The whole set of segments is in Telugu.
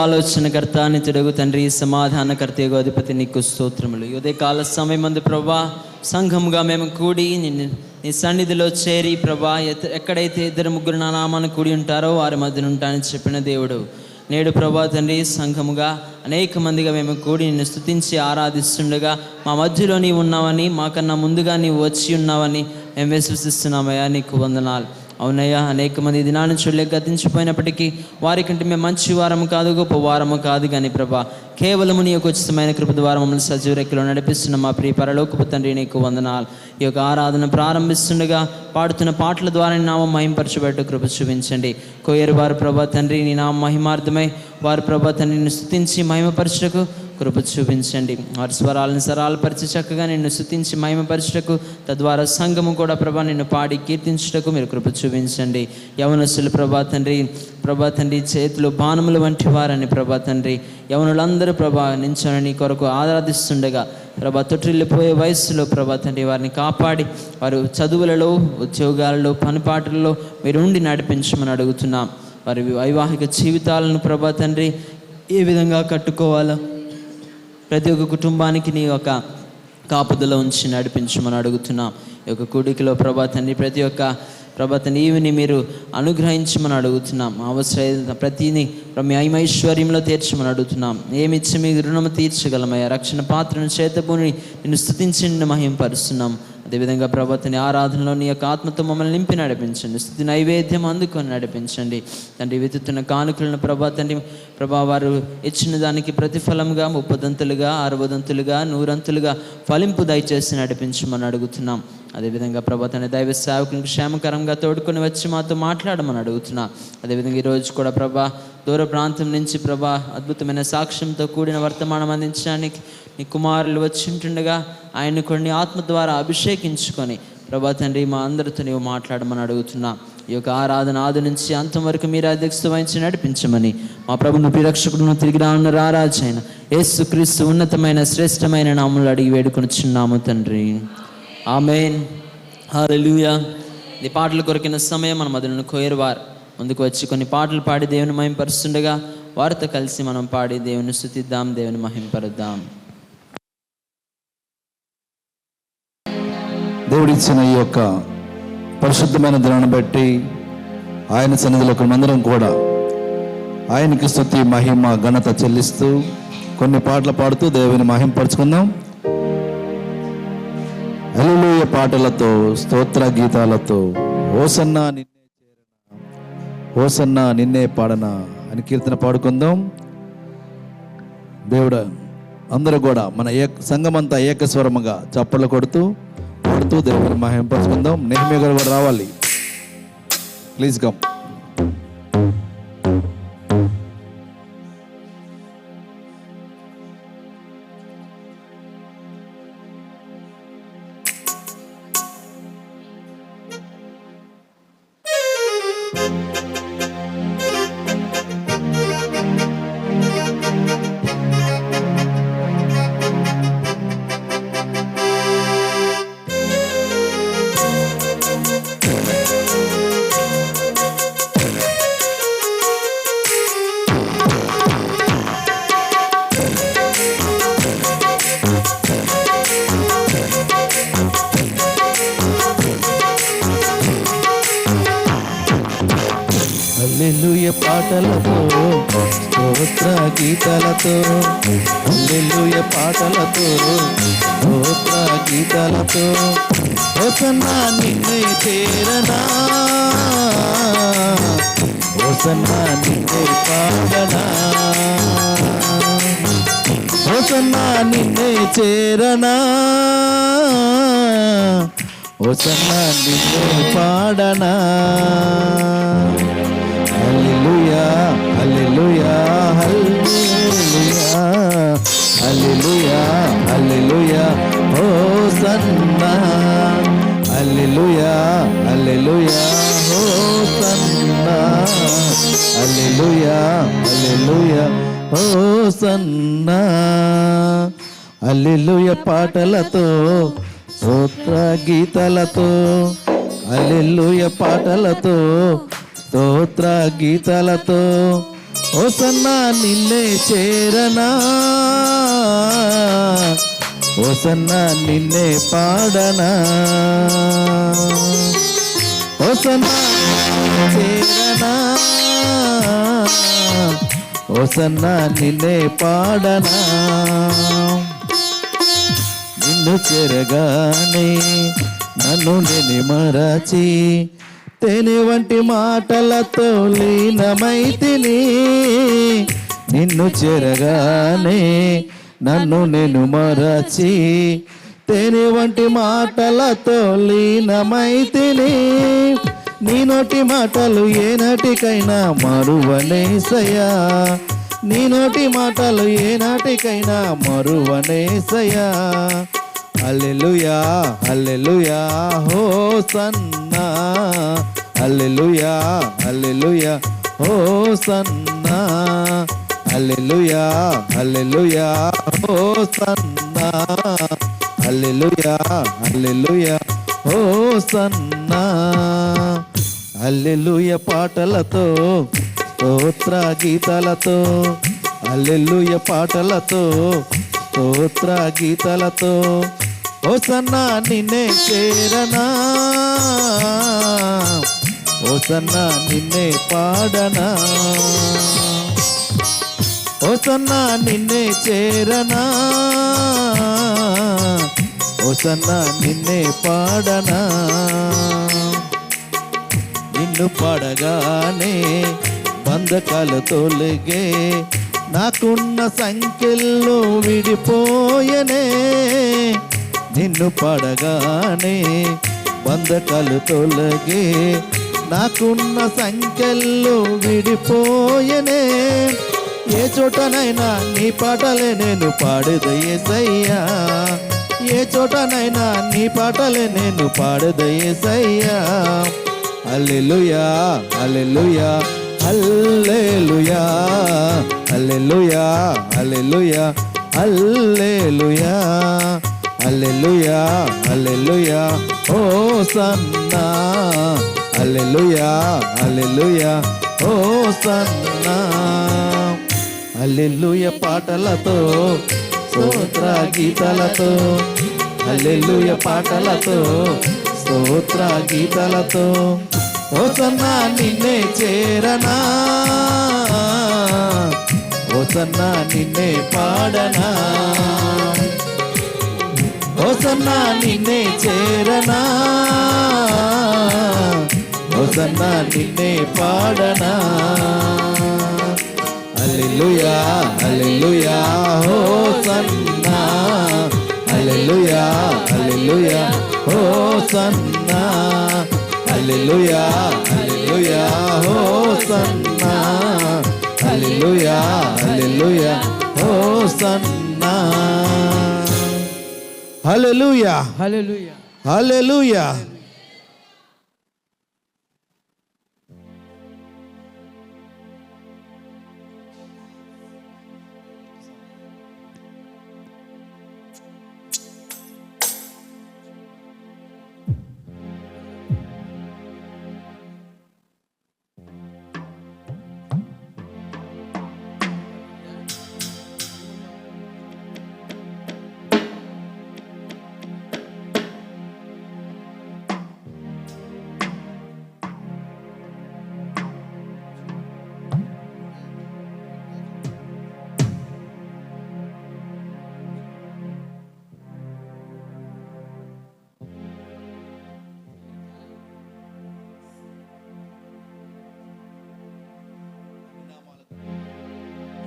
ఆలోచనకర్త, నిత్యుడగు తండ్రి, సమాధానకర్తయగు అధిపతి, నీకు స్తోత్రములు. ఉదయకాల సమయమందు ప్రభా సంఘముగా మేము కూడి నీ సన్నిధిలో చేరి ప్రభా, ఎక్కడైతే 2-3 నా నామాన్ని కూడి ఉంటారో వారి మధ్యన ఉంటానని చెప్పిన దేవుడు, నేడు ప్రభా తండ్రి సంఘముగా అనేక మందిగా మేము కూడి నిన్ను స్తుతించి ఆరాధిస్తుండగా మా మధ్యలో నీవు ఉన్నావని, మాకన్నా ముందుగా నీవు వచ్చి ఉన్నావని మేము విశ్వసిస్తున్నామయ్యా. నీకు వందనాలు. అవునయ్యా, అనేక మంది దినాన్ని చూడలేక గతించిపోయినప్పటికీ వారికంటే మేము మంచి వారము కాదు, గొప్ప వారము కాదు, కానీ ప్రభా కేవలము నీ యొక్క ఉచితమైన కృప ద్వారా మమ్మల్ని సజీవ రెక్కలో నడిపిస్తున్న మా ప్రియ పరలోకపు తండ్రి, నీకు వందనాలు. ఈ యొక్క ఆరాధన ప్రారంభిస్తుండగా పాడుతున్న పాటల ద్వారా నీ నామం మహింపరచబట్టు కృప చూపించండి. కోయరు వారు ప్రభా తండ్రి నీ నామం మహిమార్థమై వారు ప్రభా తండ్రిని స్తుతించి మహిమపరచుటకు కృప చూపించండి. వారి స్వరాలను సరాలపరిచి చక్కగా నిన్ను స్తుతించి మహిమపరచుటకు, తద్వారా సంఘము కూడా ప్రభా నిన్ను పాడి కీర్తించుటకు మీరు కృప చూపించండి. యవనస్తులు ప్రభా తండ్రి చేతిలో బాణములు వంటి వారని ప్రభా తండ్రి, యవనులందరూ ప్రభా నించొని నీ కొరకు ఆరాధిస్తుండగా ప్రభా తొట్టిల్లిపోయే వయస్సులో ప్రభా తండ్రి వారిని కాపాడి వారు చదువులలో, ఉద్యోగాలలో, పనిపాటలలో మీరు ఉండి నడిపించమని అడుగుతున్నాం. వారి వైవాహిక జీవితాలను ప్రభా తండ్రి ఏ విధంగా కట్టుకోవాలో ప్రతి ఒక్క కుటుంబానికి నీ యొక్క కాపుదల ఉంచి నడిపించమని అడుగుతున్నాం. ఈ యొక్క కూడికలో ప్రభా తండ్రి ప్రతి ఒక్క ప్రభా తండ్రి ఈవిని మీరు అనుగ్రహించమని అడుగుతున్నాం. అవసరమైన ప్రతిని మీ ఐశ్వర్యంలో తీర్చమని అడుగుతున్నాం. ఏమిచ్చి మీ రుణము తీర్చగలమయ్యా. రక్షణ పాత్రను చేతబూని నిన్ను స్తుతించి నిన్ను మహింపరుస్తున్నాం. అదేవిధంగా ప్రభా తండ్రి ఆరాధనలో నీ యొక్క ఆత్మతో మమ్మల్ని నింపి నడిపించండి. స్తుతి నైవేద్యం అందుకొని నడిపించండి తండ్రి. వెతుతున్న కానుకలను ప్రభా తండ్రి వారు ఇచ్చిన దానికి ప్రతిఫలంగా 30 60 100 ఫలింపు దయచేసి నడిపించమని అడుగుతున్నాం. అదేవిధంగా ప్రభా తండ్రి దైవ సేవకులకు క్షేమకరంగా తోడుకొని వచ్చి మాతో మాట్లాడమని అడుగుతున్నా. అదేవిధంగా ఈరోజు కూడా ప్రభా దూర ప్రాంతం నుంచి ప్రభా అద్భుతమైన సాక్ష్యంతో కూడిన వర్తమానం అందించడానికి నీ కుమారులు వచ్చి ఉంటుండగా ఆయన కొన్ని ఆత్మ ద్వారా అభిషేకించుకొని ప్రభా తండ్రి మా అందరితో నీవు మాట్లాడమని అడుగుతున్నా. ఈ యొక్క ఆరాధన ఆది నుంచి అంతం వరకు మీరు అధ్యక్షత వహించి నడిపించమని మా ప్రభువును ప్రియరక్షకుడును తిరిగి రానున్న రారాజైన యేసుక్రీస్తు ఉన్నతమైన శ్రేష్టమైన నామములో అడిగి వేడుకొనుచున్నాము తండ్రి. ఆమేన్. హల్లెలూయా. ఈ పాటలు కొరికిన సమయం మన మొదలను కోయరు వారు ముందుకు వచ్చి కొన్ని పాటలు పాడి దేవుని మహింపరుస్తుండగా వారితో కలిసి మనం పాడి దేవుని స్తుతిద్దాం, దేవుని మహింపరుద్దాం. దేవుడిచ్చిన ఈ యొక్క పరిశుద్ధమైన దినాన్ని బట్టి ఆయన సన్నిధిలో మనమందరం కూడా ఆయనకి స్తుతి మహిమ ఘనత చెల్లిస్తూ కొన్ని పాటలు పాడుతూ దేవుని మహింపరచుకుందాం. హల్లెలూయా పాటలతో, స్తోత్ర గీతాలతో హోసన్నా నిన్నే చేరనా, హోసన్నా నిన్నే పాడనా అని కీర్తన పాడుకుందాం. దేవుడు అందరూ కూడా మన సంఘమంతా ఏకస్వరముగా చప్పట్లు కొడుతూ పాడుతూ దేవుని మహింపరచుకుందాం. నెహెమ్యా గారు కూడా రావాలి, ప్లీజ్ కమ్. హల్లెలూయా పాటలతో, స్తోత్ర గీతాలతో, హల్లెలూయా పాటలతో, స్తోత్ర గీతాలతో హోసన్నా నిన్నే చేరనా, హోసన్నా నిన్నే పాడనా, హోసన్నా నిన్నే చేరనా, హోసన్నా నిన్నే పాడనా. హల్లెలూయా హల్లెలూయా హల్లెలూయా హల్లెలూయా హల్లెలూయా హోసన్నా, హల్లెలూయా హల్లెలూయా హోసన్నా, హల్లెలూయా హల్లెలూయా హోసన్నా. హల్లెలూయా పాటలతో, స్తోత్ర గీతాలతో, హల్లెలూయా పాటలతో, స్తోత్ర గీతాలతో హోసన్నా నిన్నే చేరనా, హోసన్నా నిన్నే పాడనా, హోసన్నా చేరనా, హోసన్నా నిన్నే పాడనా. నిన్ను చేరగానే నన్ను నేను మరచి తేనె వంటి మాటలతో లీనమైతిని. నిన్ను చేరగానే నన్ను నేను మరచి తేనె వంటి మాటలతో లీనమైతిని. నీ నోటి మాటలు ఏనాటికైనా మరువనేసయ్యా, నీ నోటి మాటలు ఏనాటికైనా మరువనేసయ్యా. హల్లెలూయా హల్లెలూయా హోసన్నా, హల్లెలూయా హల్లెలూయా హోసన్నా, హల్లెలూయా హల్లెలూయా హోసన్నా, హల్లెలూయా హల్లెలూయా హోసన్నా. హల్లెలూయా పాటలతో స్తోత్ర గీతాలతో, హల్లెలూయా పాటలతో స్తోత్ర గీతాలతో హోసన్నా నిన్నే చేరనా, హోసన్నా నిన్నే పాడనా, హోసన్నా నిన్నే చేరనా, హోసన్నా నిన్నే పాడనా. నిన్ను పాడగానే బంధకాలు తొలగే, నాకున్న సంఖ్యల్లో విడిపోయనే. నిన్ను పాడగానే బంధకాలు తొలగే, నాకున్న సంఖ్యల్లో విడిపోయనే. ఏ చోటనైనా నీ పాటలే నేను పాడేదయ్యేసయ్యా, ఏ చోటనైనా నీ పాటలే నేను పాడేదయ్యేసయ్యా. హల్లెలూయా హల్లెలూయా హల్లెలూయా హల్లెలూయా హల్లెలూయా హల్లెలూయా హల్లెలూయా హల్లెలూయా హోసన్నా, హల్లెలూయా హల్లెలూయా హోసన్నా. హల్లెలూయా పాటలతో స్తోత్ర గీతాలతో, హల్లెలూయా పాటలతో స్తోత్ర గీతాలతో హోసన్నా నిన్నే చేరనా, హోసన్నా నిన్నే పాడనా, హోసన్నా నిన్నే చేరనా, హోసన్నా నిన్నే పాడనా. హల్లెలూయా హల్లెలూయా హోసన్నా, హల్లెలూయా హల్లెలూయా హోసన్నా, హల్లెలూయా హల్లెలూయా హోసన్నా, హల్లెలూయా హల్లెలూయా హోసన్నా. హల్లెలూయా హల్లెలూయా. హల్లెలూయా.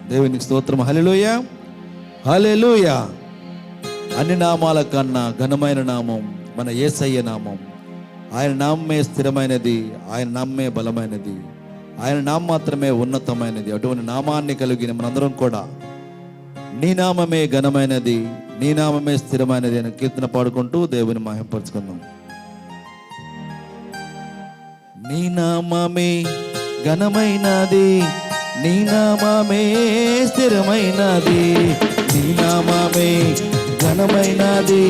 దేవునికి స్తోత్రం. హల్లెలూయా హల్లెలూయా. అన్ని నామాల కన్నా ఘనమైన నామం మన యేసయ్య నామం. ఆయన నామమే స్థిరమైనది, ఆయన నామమే బలమైనది, ఆయన నామం మాత్రమే ఉన్నతమైనది. అటువంటి నామాన్ని కలిగిన మనందరం కూడా నీ నామమే ఘనమైనది, నీ నామమే స్థిరమైనది అని కీర్తన పాడుకుంటూ దేవుని మహింపరచుకుందాం. నీ నామమే ఘనమైనది, నీ నామమే స్థిరమైనది, నీ నామమే ఘనమైనది,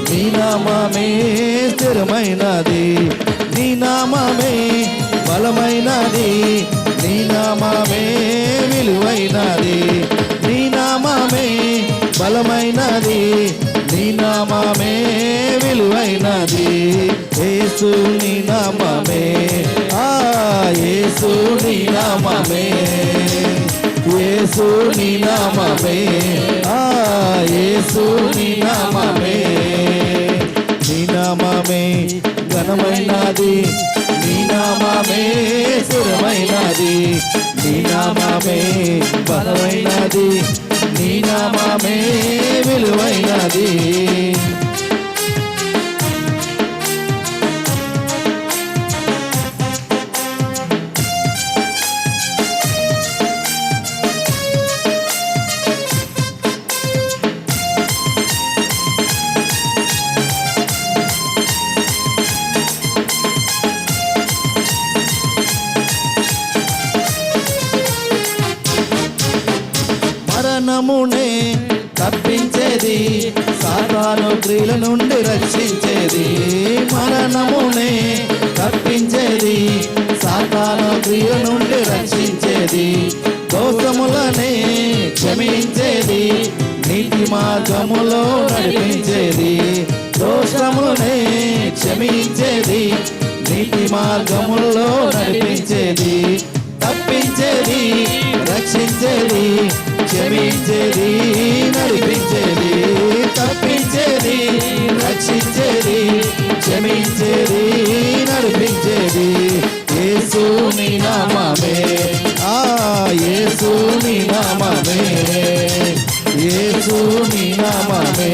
నీ నామమే స్థిరమైనది, నీ నామమే బలమైనది, నీ నామమే విలువైనది, నీ నామమే బలమైనది, నీ నామమే విలువైనది. యేసు నీ నామమే, యేసు నీ నామమే, యేసు నీ నామమే, యేసు నీ నామమే. నీ నామమే ఘనమైనది, నీ నామమే స్థిరమైనది, నీ నామమే బలమైనది, నీ నామమే విలువైనది. మరణమునే తప్పించేది, సాతాను క్రియల నుండి రక్షించేది. మరణమునే తప్పించేది, సాతాను క్రియల నుండి రక్షించేది. దోషములనే క్షమించేది, నీతి మార్గములో నడిపించేది. దోషములనే క్షమించేది, నీతి మార్గములో నడిపించేది. తప్పించేది, రక్షించేది, క్షమించేది, నడిపించేది. తప్పించేది, రక్షించేది, క్షమించేది, నడిపించేది. యేసు నీ నామమే, యేసు నీ నామమే, యేసు నీ నామమే,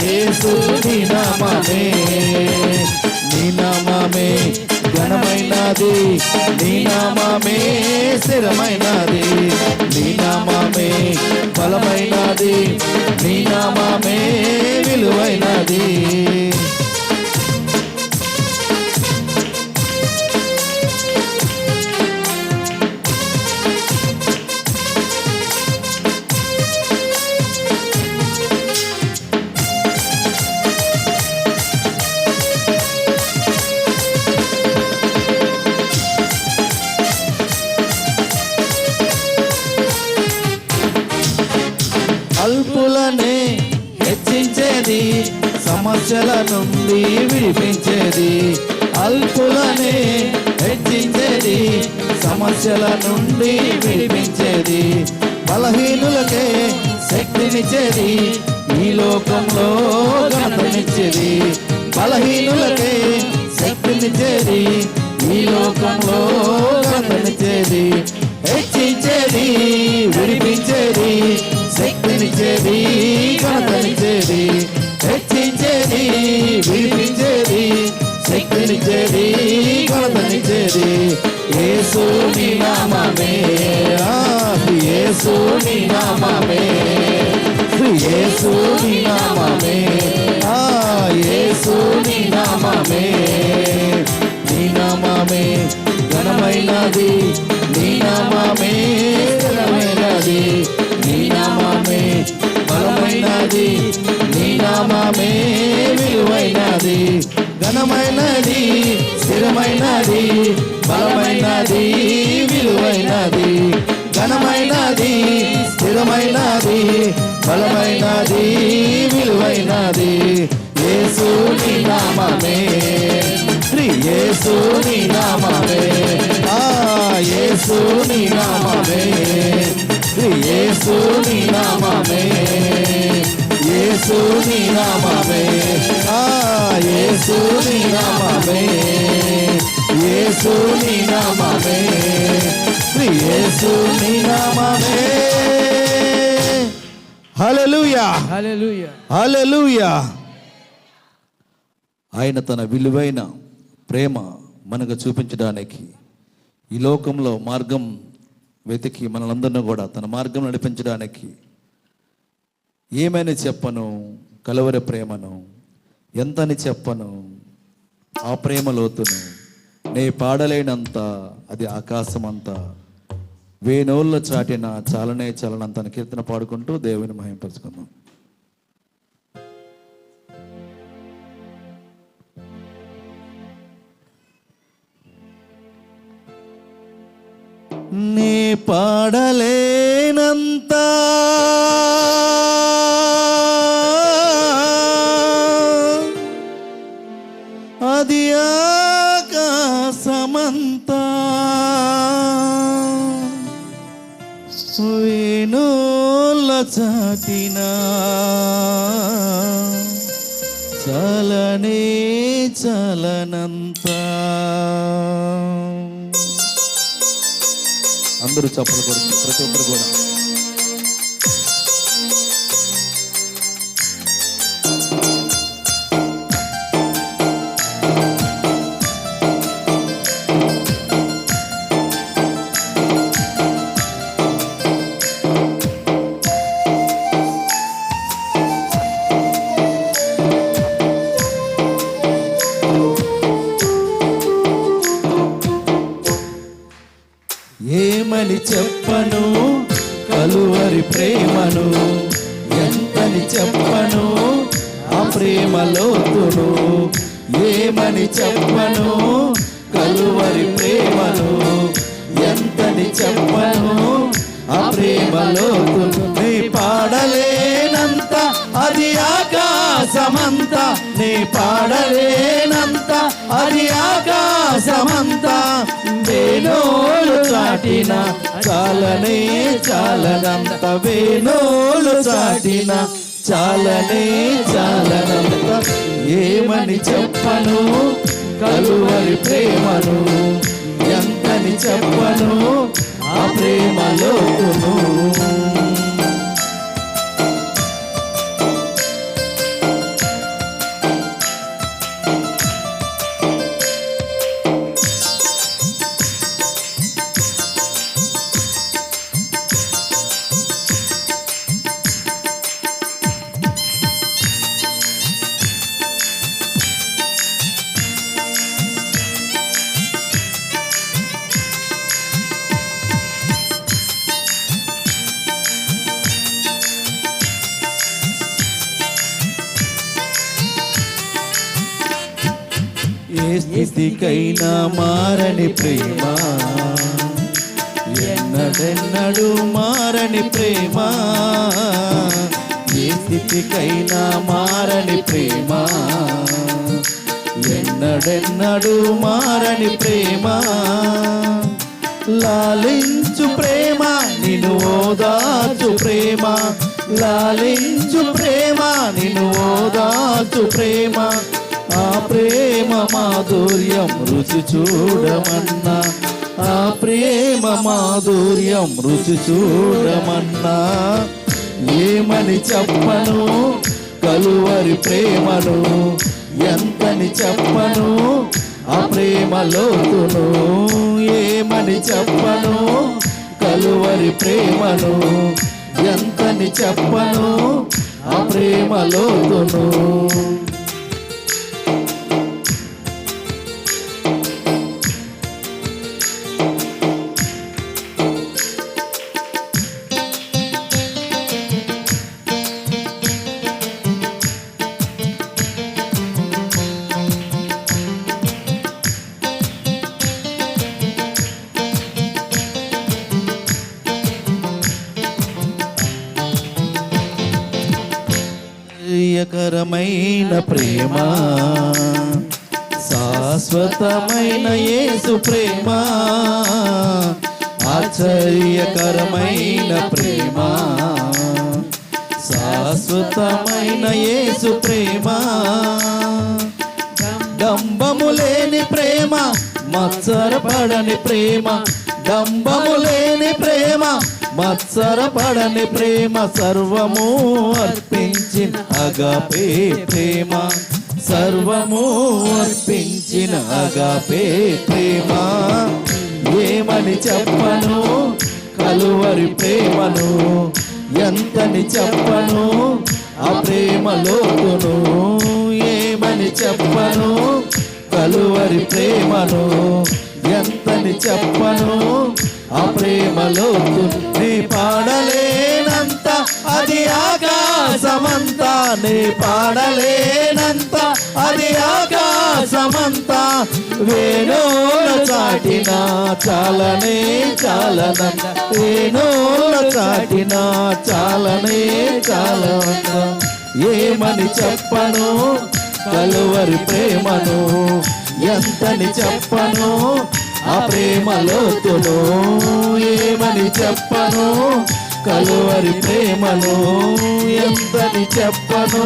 యేసు నీ నామమే. నీ నామమే ఘనమైనది, నీ నామమే స్థిరమైనది, నీ నామమే బలమైనది, నీ నామమే విలువైనది. అల్పులనే హెచ్చించేది, సమస్యల నుండి విడిపించేది. అల్పులనే హెచ్చించేది, సమస్యల నుండి విడిపించేది. బలహీనులకే శక్తినిచ్చేది, ఈ లోకంలో ఘనతనిచ్చేది. బలహీనులకే శక్తినిచ్చేది, ఈ లోకంలో ఘనతనిచ్చేది. హెచ్చించేది, విడిపించేది, శక్తినిచ్చేది, ఘనతనిచ్చేది. హెచ్చించేది, విడిపించేది, శక్తినిచ్చేది, ఘనతనిచ్చేది. యేసు నీ నామమే, యేసు నీ నామమే, యేసు నీ నామమే, యేసు నీ నామమే. నీ నామమే ఘనమైనది, నీ నామమే స్థిరమైనది, నీ నామమే బలమైనది, నీ నామమే విలువైనది. ఘనమైనది, స్థిరమైనది, బలమైనది, విలువైనది. ఘనమైనది, స్థిరమైనది, బలమైనది, విలువైనది. యేసు నీ నామమే, యేసు నీ నామమే, యేసు నీ నామమే, యేసు నీ నామమే, యేసు నీ నామమే, యేసు నీ నామమే, యేసు నీ నామమే, యేసు నీ నామమే. హల్లెలూయా, హల్లెలూయా, హల్లెలూయా. ఆయన తన విలువైన ప్రేమ మనకు చూపించడానికి ఈ లోకంలో మార్గం వెతికి మనలందరినీ కూడా తన మార్గం నడిపించడానికి ఏమని చెప్పను, కలవరి ప్రేమను ఎంతని చెప్పను, ఆ ప్రేమ లోతును నే పాడలేనంత, అది ఆకాశమంతా వేణోళ్ళ చాటిన చాలనే చాలనంత కీర్తన పాడుకుంటూ దేవుని మహింపరుచుకుందాం. నీ పాడలేనంత అది ఆకాశమంతా వేణుల చాటిన చలనే చలనంత. అందరూ చప్పలు కొడుతూ ప్రతి ఒక్కరు కూడా ఏమని చెప్పను కలువరి ప్రేమను, ఎంతని చెప్పను ఆ ప్రేమ లోతును. ఏమని చెప్పను కలువరి ప్రేమను, ఎంతని చెప్పను ఆ ప్రేమ లోతును. నీ పాడలేనంత అది ఆకాశమంత, నీ పాడలేనంత అది ఆకాశమంత. వేణోలు చాటిన చాలనే చాలనంత, వేణోలు చాటిన చాలనే చాలనంత. ఏమని చెప్పను కలువరి ప్రేమను, ఎంతని చెప్పను ఆ ప్రేమ లోతును. ఏ స్థితికైనా మారని ప్రేమ, ఎన్నడెన్నడూ మారని ప్రేమ. ఏ స్థితికైనా మారని ప్రేమ, ఎన్నడెన్నడూ మారని ప్రేమ. లాలించు ప్రేమ నిన్ను ఓదార్చు ప్రేమ, లాలించు ప్రేమ నిన్ను ఓదార్చు ప్రేమ. ఆ ప్రేమ మాధుర్యం రుచి చూడమన్నా, ఆ ప్రేమ మాధుర్యం రుచి చూడమన్నా. ఏమని చెప్పను కలువరి ప్రేమను, ఎంతని చెప్పను ఆ ప్రేమ లోతును. ఏమని చెప్పను కలువరి ప్రేమను, ఎంతని చెప్పను ఆ ప్రేమ లోతును. ఆశ్చర్యకరమైన ప్రేమ, శాశ్వతమైన యేసు ప్రేమ. ఆశ్చర్యకరమైన ప్రేమ, శాశ్వతమైన యేసు ప్రేమ. డంబము లేని ప్రేమ, మత్సరపడని ప్రేమ. డంబము లేని ప్రేమ, మత్సరపడని ప్రేమ. సర్వము అర్పించిన అగాపే ప్రేమ, సర్వము అర్పించిన అగాపే ప్రేమ. ఏమని చెప్పను కలువరి ప్రేమను, ఎంతని చెప్పను ఆ ప్రేమ లోతును. ఏమని చెప్పను కలువరి ప్రేమను, ఎంతని చెప్పను ఆ ప్రేమ లోతును. నీ పాడలేనంత అది ఆకాశమంతా, నీ పాడలేనంత అది ఆకాశమంతా వేణోల చాటిన చాలనే చాలనంత, వేణోల చాటిన చాలనే చాలనంత. ఏమని చెప్పను కలువరి ప్రేమను, ఎంతని చెప్పను ఆ ప్రేమలోతును. ఏమని చెప్పను కలువరి ప్రేమను, ఎంతని చెప్పను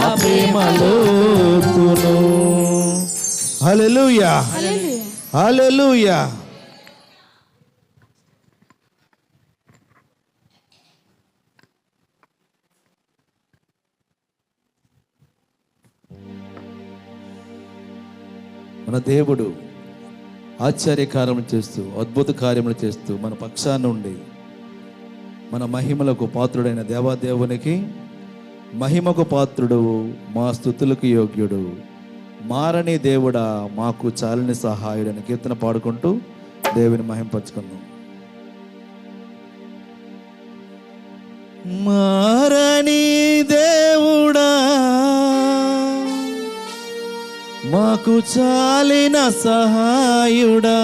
ఆ ప్రేమలోతును. హల్లెలూయా, హల్లెలూయా. మన దేవుడు ఆశ్చర్య కార్యములు చేస్తూ, అద్భుత కార్యములు చేస్తూ మన పక్షాన ఉండి మన మహిమలకు పాత్రుడైన దేవాదేవునికి, మహిమకు పాత్రుడు, మా స్తుతులకు యోగ్యుడు, మారని దేవుడా మాకు చాలని సహాయుడు అని కీర్తన పాడుకుంటూ దేవుని మహింపరచుకుందాం. మారని దేవుడా మాకు చాలిన సహాయుడా,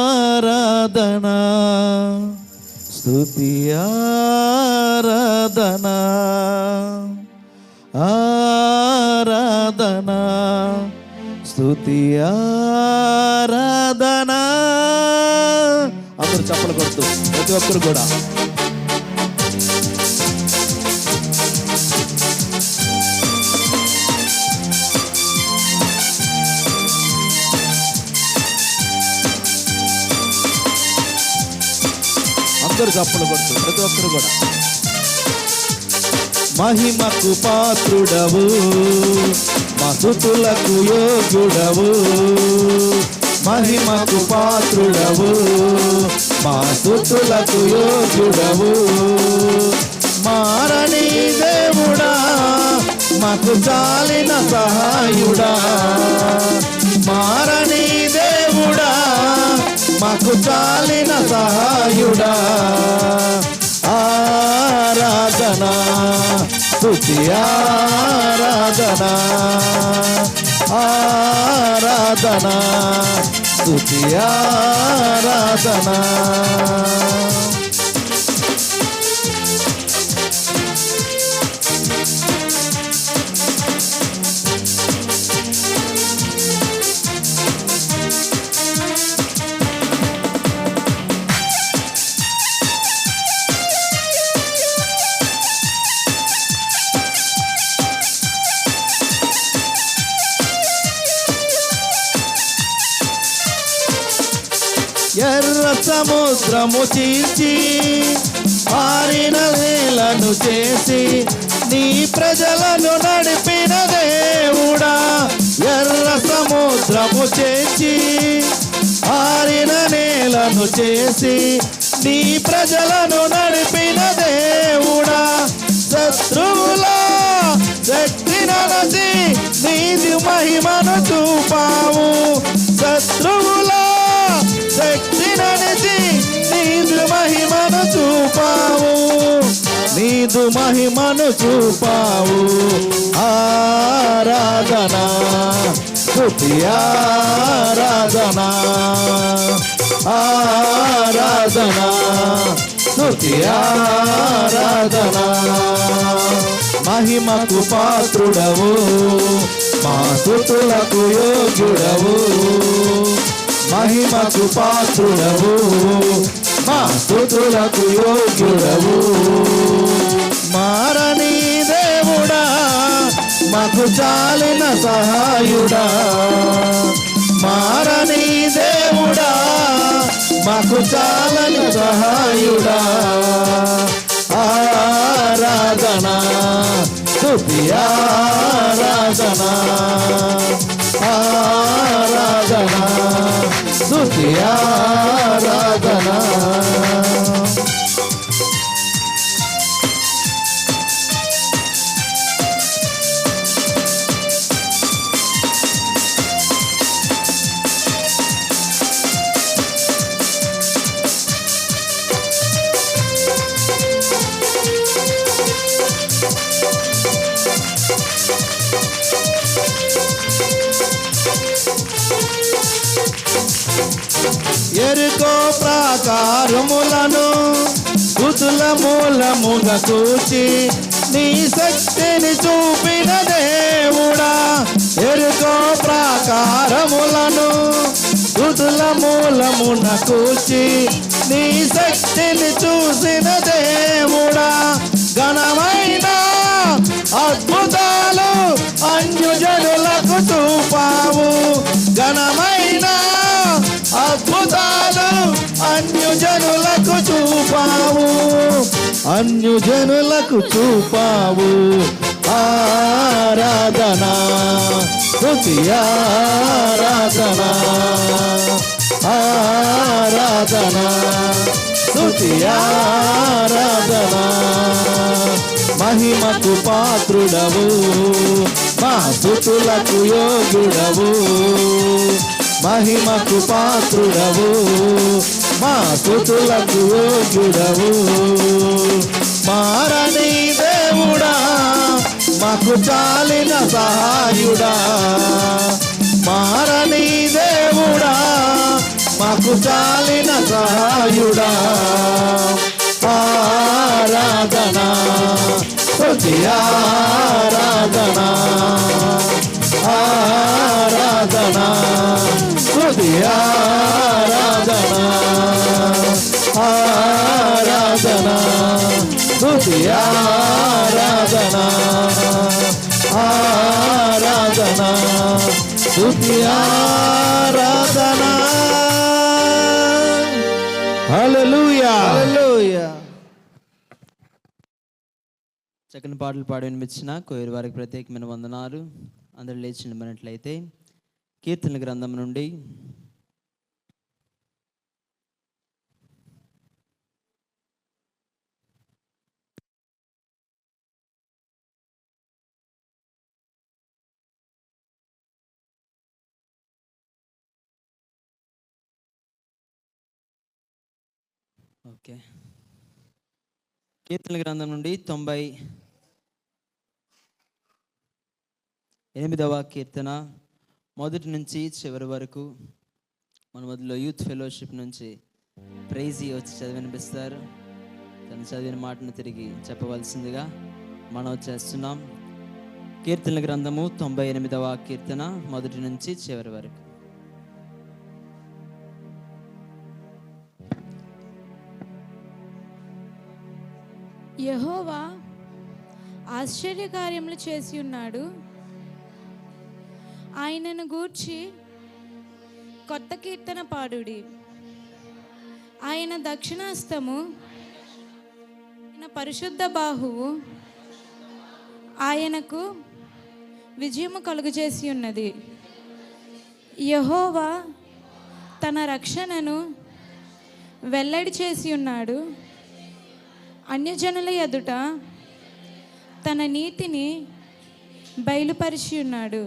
ఆరాధనా స్తుతి ఆరాధనా, ఆరాధనా స్తుతి ఆరాధనా. అందరూ చప్పలు కొడుతూ ప్రతి ఒక్కరు కూడా చప్పలు కొడుతూ ప్రతి ఒక్కరు కూడా. మహిమకు పాత్రుడవు, మా స్తుతులకు యోగ్యుడవు, మహిమకు పాత్రుడవు, మా స్తుతులకు యోగ్యుడవు, మారని దేవుడా మాకు చాలిన సహాయుడా, మారని దేవుడా మాకు చాలిన సహాయుడా, ఆరాధనా స్తుతి ఆరాధనా, ఆరాధనా స్తుతి ఆరాధనా. ఎర్ర సముద్రము చీల్చి ఆరిన నేలను చేసి నీ ప్రజలను నడిపిన దేవుడా, ఎర్ర సముద్రము చేసి ఆరిన నేలను చేసి నీ ప్రజలను నడిపిన దేవుడా, శత్రువుల శక్తిని నలచి నీది మహిమను చూపావు, శత్రువుల శక్తి నడిచి నీదు మహిమను చూపావు, నీదు మహిమను చూపావు, ఆరాధనా స్తుతి ఆరాధనా, ఆరాధనా స్తుతి ఆరాధనా. మహిమకు పాత్రుడవు, మా స్తుతులకు యోగ్యుడవు, మహిమకు పాత్రుడవు, మా స్తుతులకు యోగ్యుడవు, మారని దేవుడా మాకు చాలిన సహాయుడా, మారని దేవుడా మాకు చాలని సహాయుడా, ఆరాధనా స్తుతి ఆరాధనా, ఆరాధనా స్తుతి ఆరాధనా. ఎరుకో ప్రాకారములను స్తుతుల మూలముగా కూర్చి నీ శక్తిని చూపిన దేవుడా. ఎరుకో ప్రాకారములను స్తుతుల మూలమున కూర్చి నీ శక్తిని చూసిన దేవుడా. ఘనమైన అద్భుతాలు అన్యజనులకు చూపావు. ఘనమైన అద్భుతాలు అన్యజనులకు చూపావు. అన్యజనులకు చూపావు. ఆరాధనా స్తుతి ఆరాధనా ఆరాధనా స్తుతి ఆరాధనా. మహిమకు పాత్రుడవు మా స్తుతులకు యోగ్యుడవు. మహిమకు పాత్రుడవు మా స్తుతులకు యోగ్యుడవు. మారని దేవుడా మాకు చాలిన సహాయుడా. మారని దేవుడా మాకు చాలిన సహాయుడా. ఆరాధనా స్తుతి ఆరాధనా ఆరాధనా స్తుతి ఆరాధనా ఆరాధనా స్తుతి ఆరాధనా ఆరాధనా స్తుతి ఆరాధనా. హల్లెలూయా హల్లెలూయా. చక్కని పాటలు పాడి వినిపించిన కోయిరు వారికి ప్రత్యేకమైన వందనాలు. అందరూ లేచి నిలబడినట్లయితే కీర్తనల గ్రంథం నుండి కీర్తనల గ్రంథం నుండి 98వ కీర్తన మొదటి నుంచి చివరి వరకు మన మధ్యలో యూత్ ఫెలోషిప్ నుంచి ప్రైజీ వచ్చి చదివినిపిస్తారు. తను చదివిన మాటను తిరిగి చెప్పవలసిందిగా మనం చేస్తున్నాం. కీర్తనల గ్రంథము 98వ కీర్తన మొదటి నుంచి చివరి వరకు. యెహోవా ఆశ్చర్యకార్యములు చేసి ఉన్నాడు. ఆయనను గూర్చి కొత్త కీర్తన పాడుడి. ఆయన దక్షిణాస్తము, ఆయన పరిశుద్ధ బాహువు ఆయనకు విజయము కలుగజేసి ఉన్నది. యెహోవా తన రక్షణను వెల్లడి చేసి ఉన్నాడు. అన్యజనుల ఎదుట తన నీతిని బయలుపరిచి ఉన్నాడు.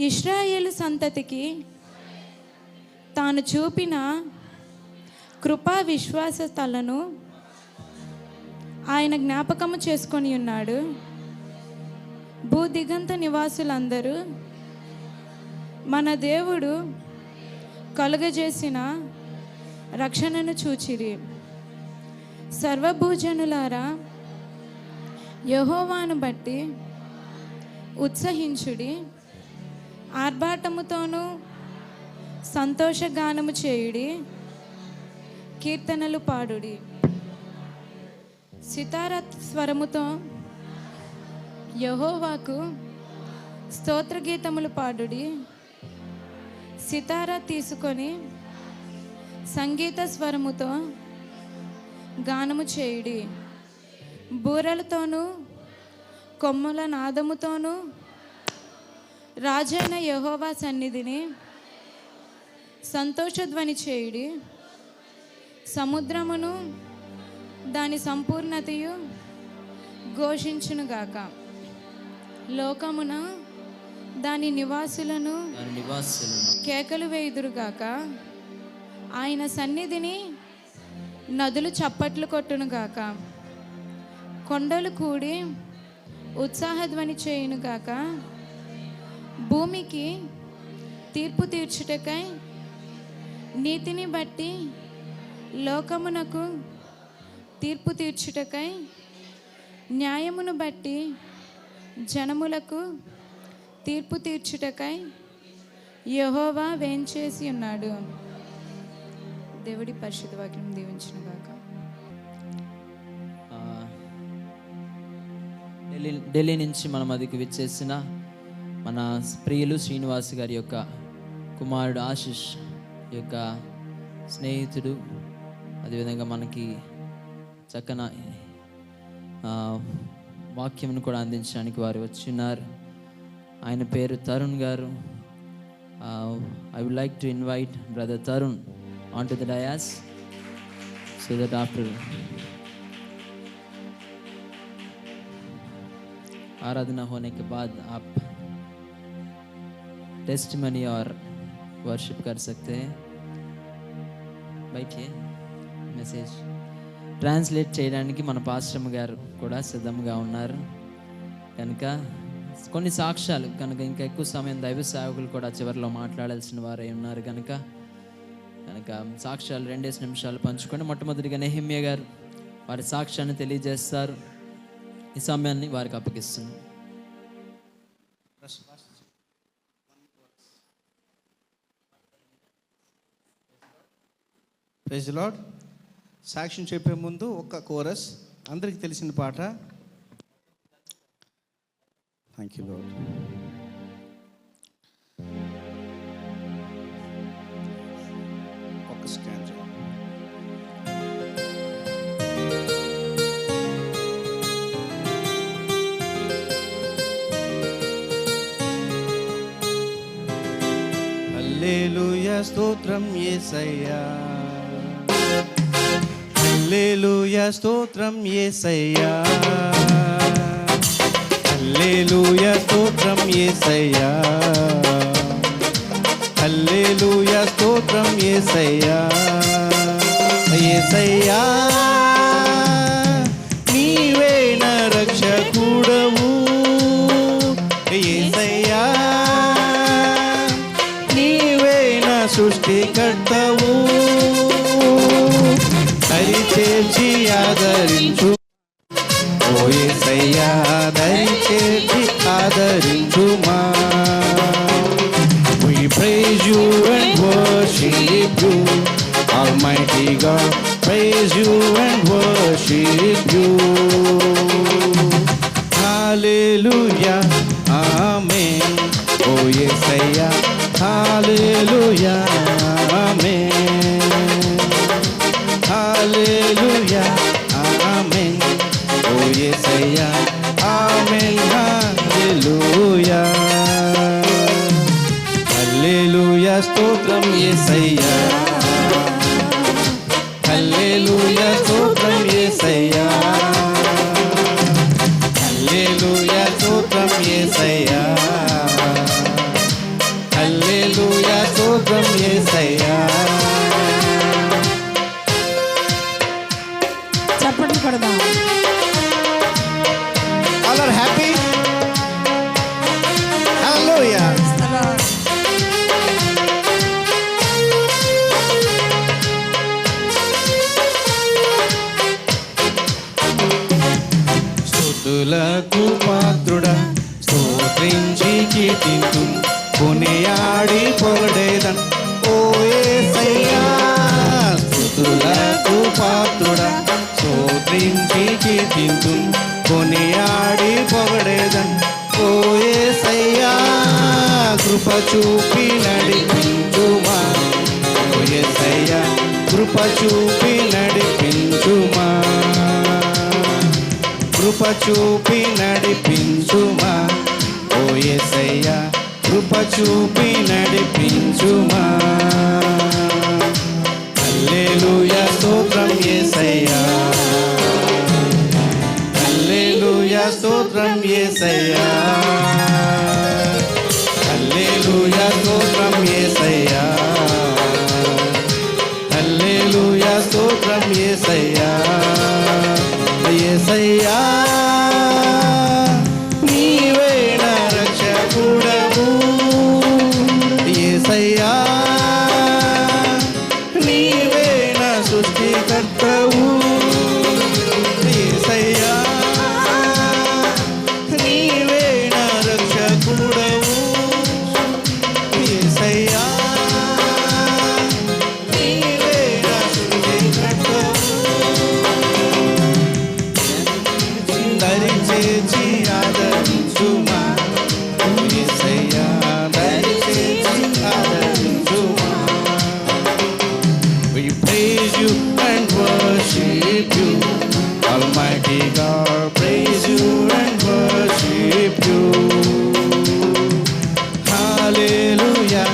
ఇశ్రాయేలు సంతతికి తాను చూపిన కృపా విశ్వాసతలను ఆయన జ్ఞాపకము చేసుకొని ఉన్నాడు. భూదిగంత నివాసులందరూ మన దేవుడు కలుగజేసిన రక్షణను చూచిరి. సర్వభూజనులారా యెహోవాను బట్టి ఉత్సహించుడి. ఆర్భాటముతోనూ సంతోషగానము చేయుడి. కీర్తనలు పాడుడి. సితార స్వరముతో యెహోవాకు స్తోత్రగీతములు పాడుడి. సితార తీసుకొని సంగీత స్వరముతో గానము చేయుడి. బూరలతోనూ కొమ్ముల నాదముతోనూ రాజైన యెహోవా సన్నిధిని సంతోషధ్వని చేయుడి. సముద్రమును దాని సంపూర్ణతయు ఘోషించునుగాక. లోకమున దాని నివాసులను కేకలు వేయుదురుగాక. ఆయన సన్నిధిని నదులు చప్పట్లు కొట్టునుగాక. కొండలు కూడి ఉత్సాహధ్వని చేయునుగాక. భూమికి తీర్పు తీర్చుటకై నీతిని బట్టి లోకమునకు తీర్పు తీర్చుటకై, న్యాయమును బట్టి జనములకు తీర్పు తీర్చుటకై యెహోవా వేంచేసి ఉన్నాడు. దేవుడి పరిశుద్ధ వాక్యం దీవించును గాక. ఢిల్లీ నుంచి మన మధ్యకు విచ్చేసిన మన ప్రియులు శ్రీనివాస్ గారి యొక్క కుమారుడు ఆశిష్ యొక్క స్నేహితుడు, అదేవిధంగా మనకి చక్కన వాక్యంను కూడా అందించడానికి వారు వచ్చిన్నారు. ఆయన పేరు తరుణ్ గారు. I would like to invite brother Tarun onto the dais so that after आराधना होने के बाद आप टेस्टिमनी और वर्शिप कर सकते हैं. बैठिए. మెసేజ్ ట్రాన్స్లేట్ చేయడానికి మన పాస్టర్ గారు కూడా సిద్ధంగా ఉన్నారు కనుక కొన్ని సాక్ష్యాలు కనుక ఇంకా ఎక్కువ సమయం దైవ సేవకులు కూడా చివరిలో మాట్లాడాల్సిన వారై ఉన్నారు కనుక సాక్ష్యాలు 2 నిమిషాలు పంచుకొని మొట్టమొదటిగా నెహెమ్యా గారు వారి సాక్ష్యాన్ని తెలియజేస్తారు. ఈ సమయాన్ని వారికి అప్పగిస్తున్నాం. Praise the lord. సాక్ష్యం చెప్పే ముందు ఒక్క కోరస్ అందరికీ తెలిసిన పాట. Thank you lord. ఒక్క స్కాన్ హల్లెలూయా స్తోత్రం యేసయ్యా, హల్లెలూయా స్తోత్రం యేసయ్యా, హల్లెలూయా స్తోత్రం యేసయ్యా, హల్లెలూయా స్తోత్రం యేసయ్యా. యేసయ్యా నీవే నా రక్షకుడవు, యేసయ్యా నీవే నా సృష్టికర్తవు, దయచేసి ఆదరించు ఓ యేసయ్యా, దయచేసి ఆదరించుమా. We praise you and worship you, Almighty God, praise you and worship you. Hallelujah, Amen. Oh Yesaya, Hallelujah, Amen. Hallelujah, Amen. Oh Yesaya, Amen. Hallelujah. హల్లెలూయా స్తోత్రం యేసయ్యా, హల్లెలూయా స్తోత్రం యేసయ్యా, హల్లెలూయా స్తోత్రం యేసయ్యా, హల్లెలూయా స్తోత్రం యేసయ్యా. చప్పట్లు కొడదాం. All are happy? Hallelujah. స్తుతులకు పాత్రుడా, స్తోత్రించి కీర్తింతు, కొనియాడి పొగడేదన్ ఓ యేసయ్యా. స్తుతులకు పాత్రుడా, స్తోత్రించి కీర్తింతు, కొనియాడి పొగడేదన్ ఓ యేసయ్యా. కృప చూపి నడిపించుమా ఓ యేసయ్యా, కృప చూపి నడిపించుమా, కృప చూపి నడిపించుమా ఓ యేసయ్యా, కృప చూపి నడిపించుమా. హల్లెలూయా స్తోత్రం యేసయ్యా, హల్లెలూయా స్తోత్రం యేసయ్యా, హల్లెలూయా స్తోత్రం యేసయ్యా, హల్లెలూయా స్తోత్రం యేసయ్యా. యేసయ్యా నీవే నా రక్షకుడవు, యేసయ్యా సృష్టికర్తవు యేసయ్యా, నీవే నా రక్షకుడవు యేసయ్యా, నీవే నా సృష్టికర్తవు. దరిచేచి ఆదరించుమా యేసయ్యా, దరిచేచి ఆదరించుమా. We praise you and worship you, Almighty God, praise you and worship you. Hallelujah,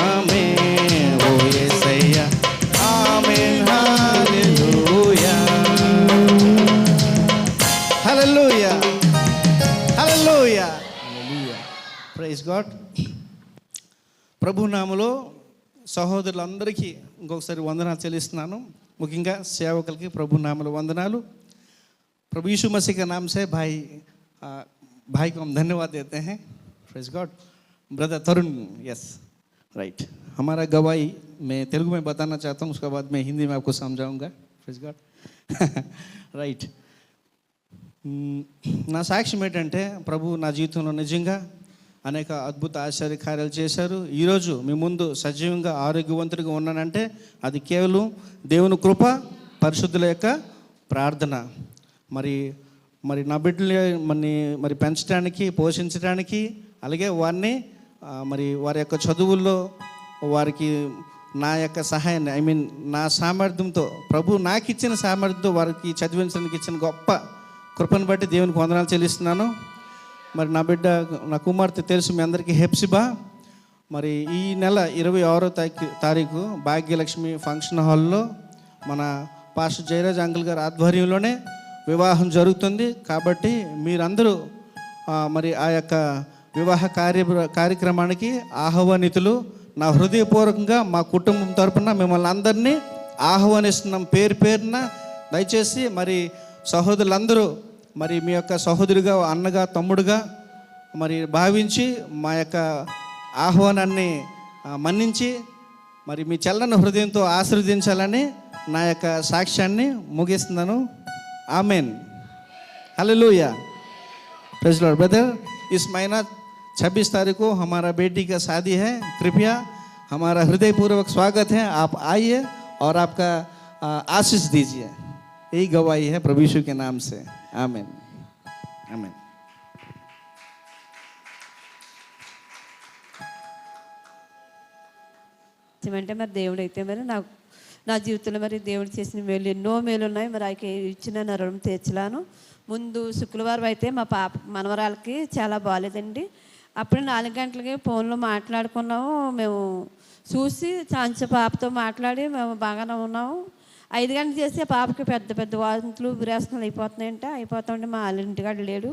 Amen, oh Yesaya, Amen, Hallelujah. Hallelujah, Hallelujah, praise God. ప్రభు నామములో సహోదరులందరికీ ఇంకొకసారి వందనాలు చెల్లిస్తున్నాను. ముఖ్యంగా సేవకులకి ప్రభు నామములో వందనాలు. प्रभु यीशु मसीह के नाम से भाई को हम धन्यवाद देते हैं. Praise God. ब्रदर तरुण, यस राइट, हमारा गवाही मैं तेलुगु में बताना चाहता हूँ, उसके बाद मैं हिंदी में आपको समझाऊंगा. Praise God. రైట్. నా సాక్ష్యం ఏంటంటే ప్రభు నా జీవితంలో నిజంగా అనేక అద్భుత ఆశ్చర్య కార్యాలు చేశారు. ఈరోజు మీ ముందు సజీవంగా ఆరోగ్యవంతుడిగా ఉన్నానంటే అది కేవలం దేవుని కృప, పరిశుద్ధుల యొక్క ప్రార్థన. మరి నా బిడ్డల్ని మరి పెంచడానికి, పోషించడానికి, అలాగే వారిని మరి వారి యొక్క చదువుల్లో వారికి నా యొక్క సహాయాన్ని, ఐ మీన్ నా సామర్థ్యంతో, ప్రభు నాకు ఇచ్చిన సామర్థ్యంతో వారికి చదివించడానికి ఇచ్చిన గొప్ప కృపను బట్టి దేవునికి వందనాలు చెల్లిస్తున్నాను. మరి నా బిడ్డ, నా కుమార్తె తెలుసు మీ అందరికీ, హెప్సిబా. మరి ఈ నెల 26వ తారీఖు భాగ్యలక్ష్మి ఫంక్షన్ హాల్లో మన పాస్టర్ జయరాజ్ అంకుల్ గారి ఆధ్వర్యంలోనే వివాహం జరుగుతుంది. కాబట్టి మీరందరూ మరి ఆ యొక్క వివాహ కార్యక్రమానికి ఆహ్వానితులు. నా హృదయపూర్వకంగా మా కుటుంబం తరపున మిమ్మల్ని అందరినీ ఆహ్వానిస్తున్నాం పేరు పేరున. దయచేసి మరి సహోదరులందరూ మరి మీ యొక్క సహోదరుగా, అన్నగా, తమ్ముడుగా మరి భావించి మా యొక్క ఆహ్వానాన్ని మన్నించి మరి మీ చల్లని హృదయంతో ఆశీర్వదించాలని నా యొక్క సాక్ష్యాన్ని ముగిస్తున్నాను. आमेन, हालेलुया, प्रेज़ लॉर्ड. ब्रदर, इस महीना 26 तारीख को हमारा बेटी का शादी है. कृपया हमारा हृदयपूर्वक स्वागत है. आप आइए और आपका आशीष दीजिए. यही गवाही है प्रभु यीशु के नाम से. आमेन, आमेन. అంటే మరి దేవుడు అయితే మరి నా జీవితంలో మరి దేవుడు చేసిన మేలు ఎన్నో మేలు ఉన్నాయి. మరి ఆయనకి ఇచ్చిన నా రుణం తీర్చలాను. ముందు శుక్రవారం అయితే మా మనవరాలకి చాలా బాగాలేదండి. అప్పుడు 4 గంటలకి ఫోన్లో మాట్లాడుకున్నాము. మేము చూసి చాంచ పాపతో మాట్లాడి మేము బాగానే ఉన్నాము. 5 గంటలు చేసి ఆ పాపకి పెద్ద పెద్ద వాంతులు, విరేచనాలు అయిపోతుంటే మా ఇంటికాడ లేడు.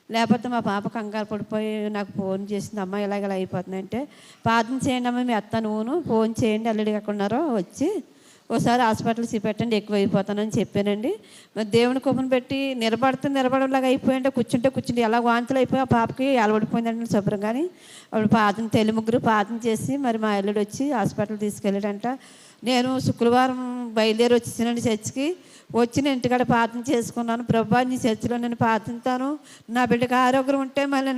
లేకపోతే మా పాప కంగారు పడిపోయి నాకు ఫోన్ చేసింది, అమ్మ ఇలాగ అయిపోతుందంటే, ప్రార్థన చేయండి అమ్మ, మీ అత్త నువ్వును ఫోన్ చేయండి, అల్లుడు ఎక్కడ ఉన్నారో వచ్చి ఒకసారి హాస్పిటల్ చూపెట్టండి, ఎక్కువ అయిపోతానని చెప్పానండి. మరి దేవుని కొమ్మను పెట్టి నిలబడలాగా అయిపోయింటే, కూర్చుంటే ఎలా వాంతులు అయిపోయి ఆ పాపకి అలవడిపోయిందంటే శుభ్రం. కానీ అప్పుడు ముగ్గురు ప్రార్థన చేసి మరి మా అల్లుడు వచ్చి హాస్పిటల్ తీసుకెళ్ళాడంట. నేను శుక్రవారం బయలుదేరి వచ్చేసానండి చర్చికి. వచ్చి నేను ఇంటికాడ ప్రార్థన చేసుకున్నాను. ప్రభా, నీ చర్చిలో నేను ప్రార్థిస్తాను, నా బిడ్డకి ఆరోగ్యం ఉంటే మళ్ళీ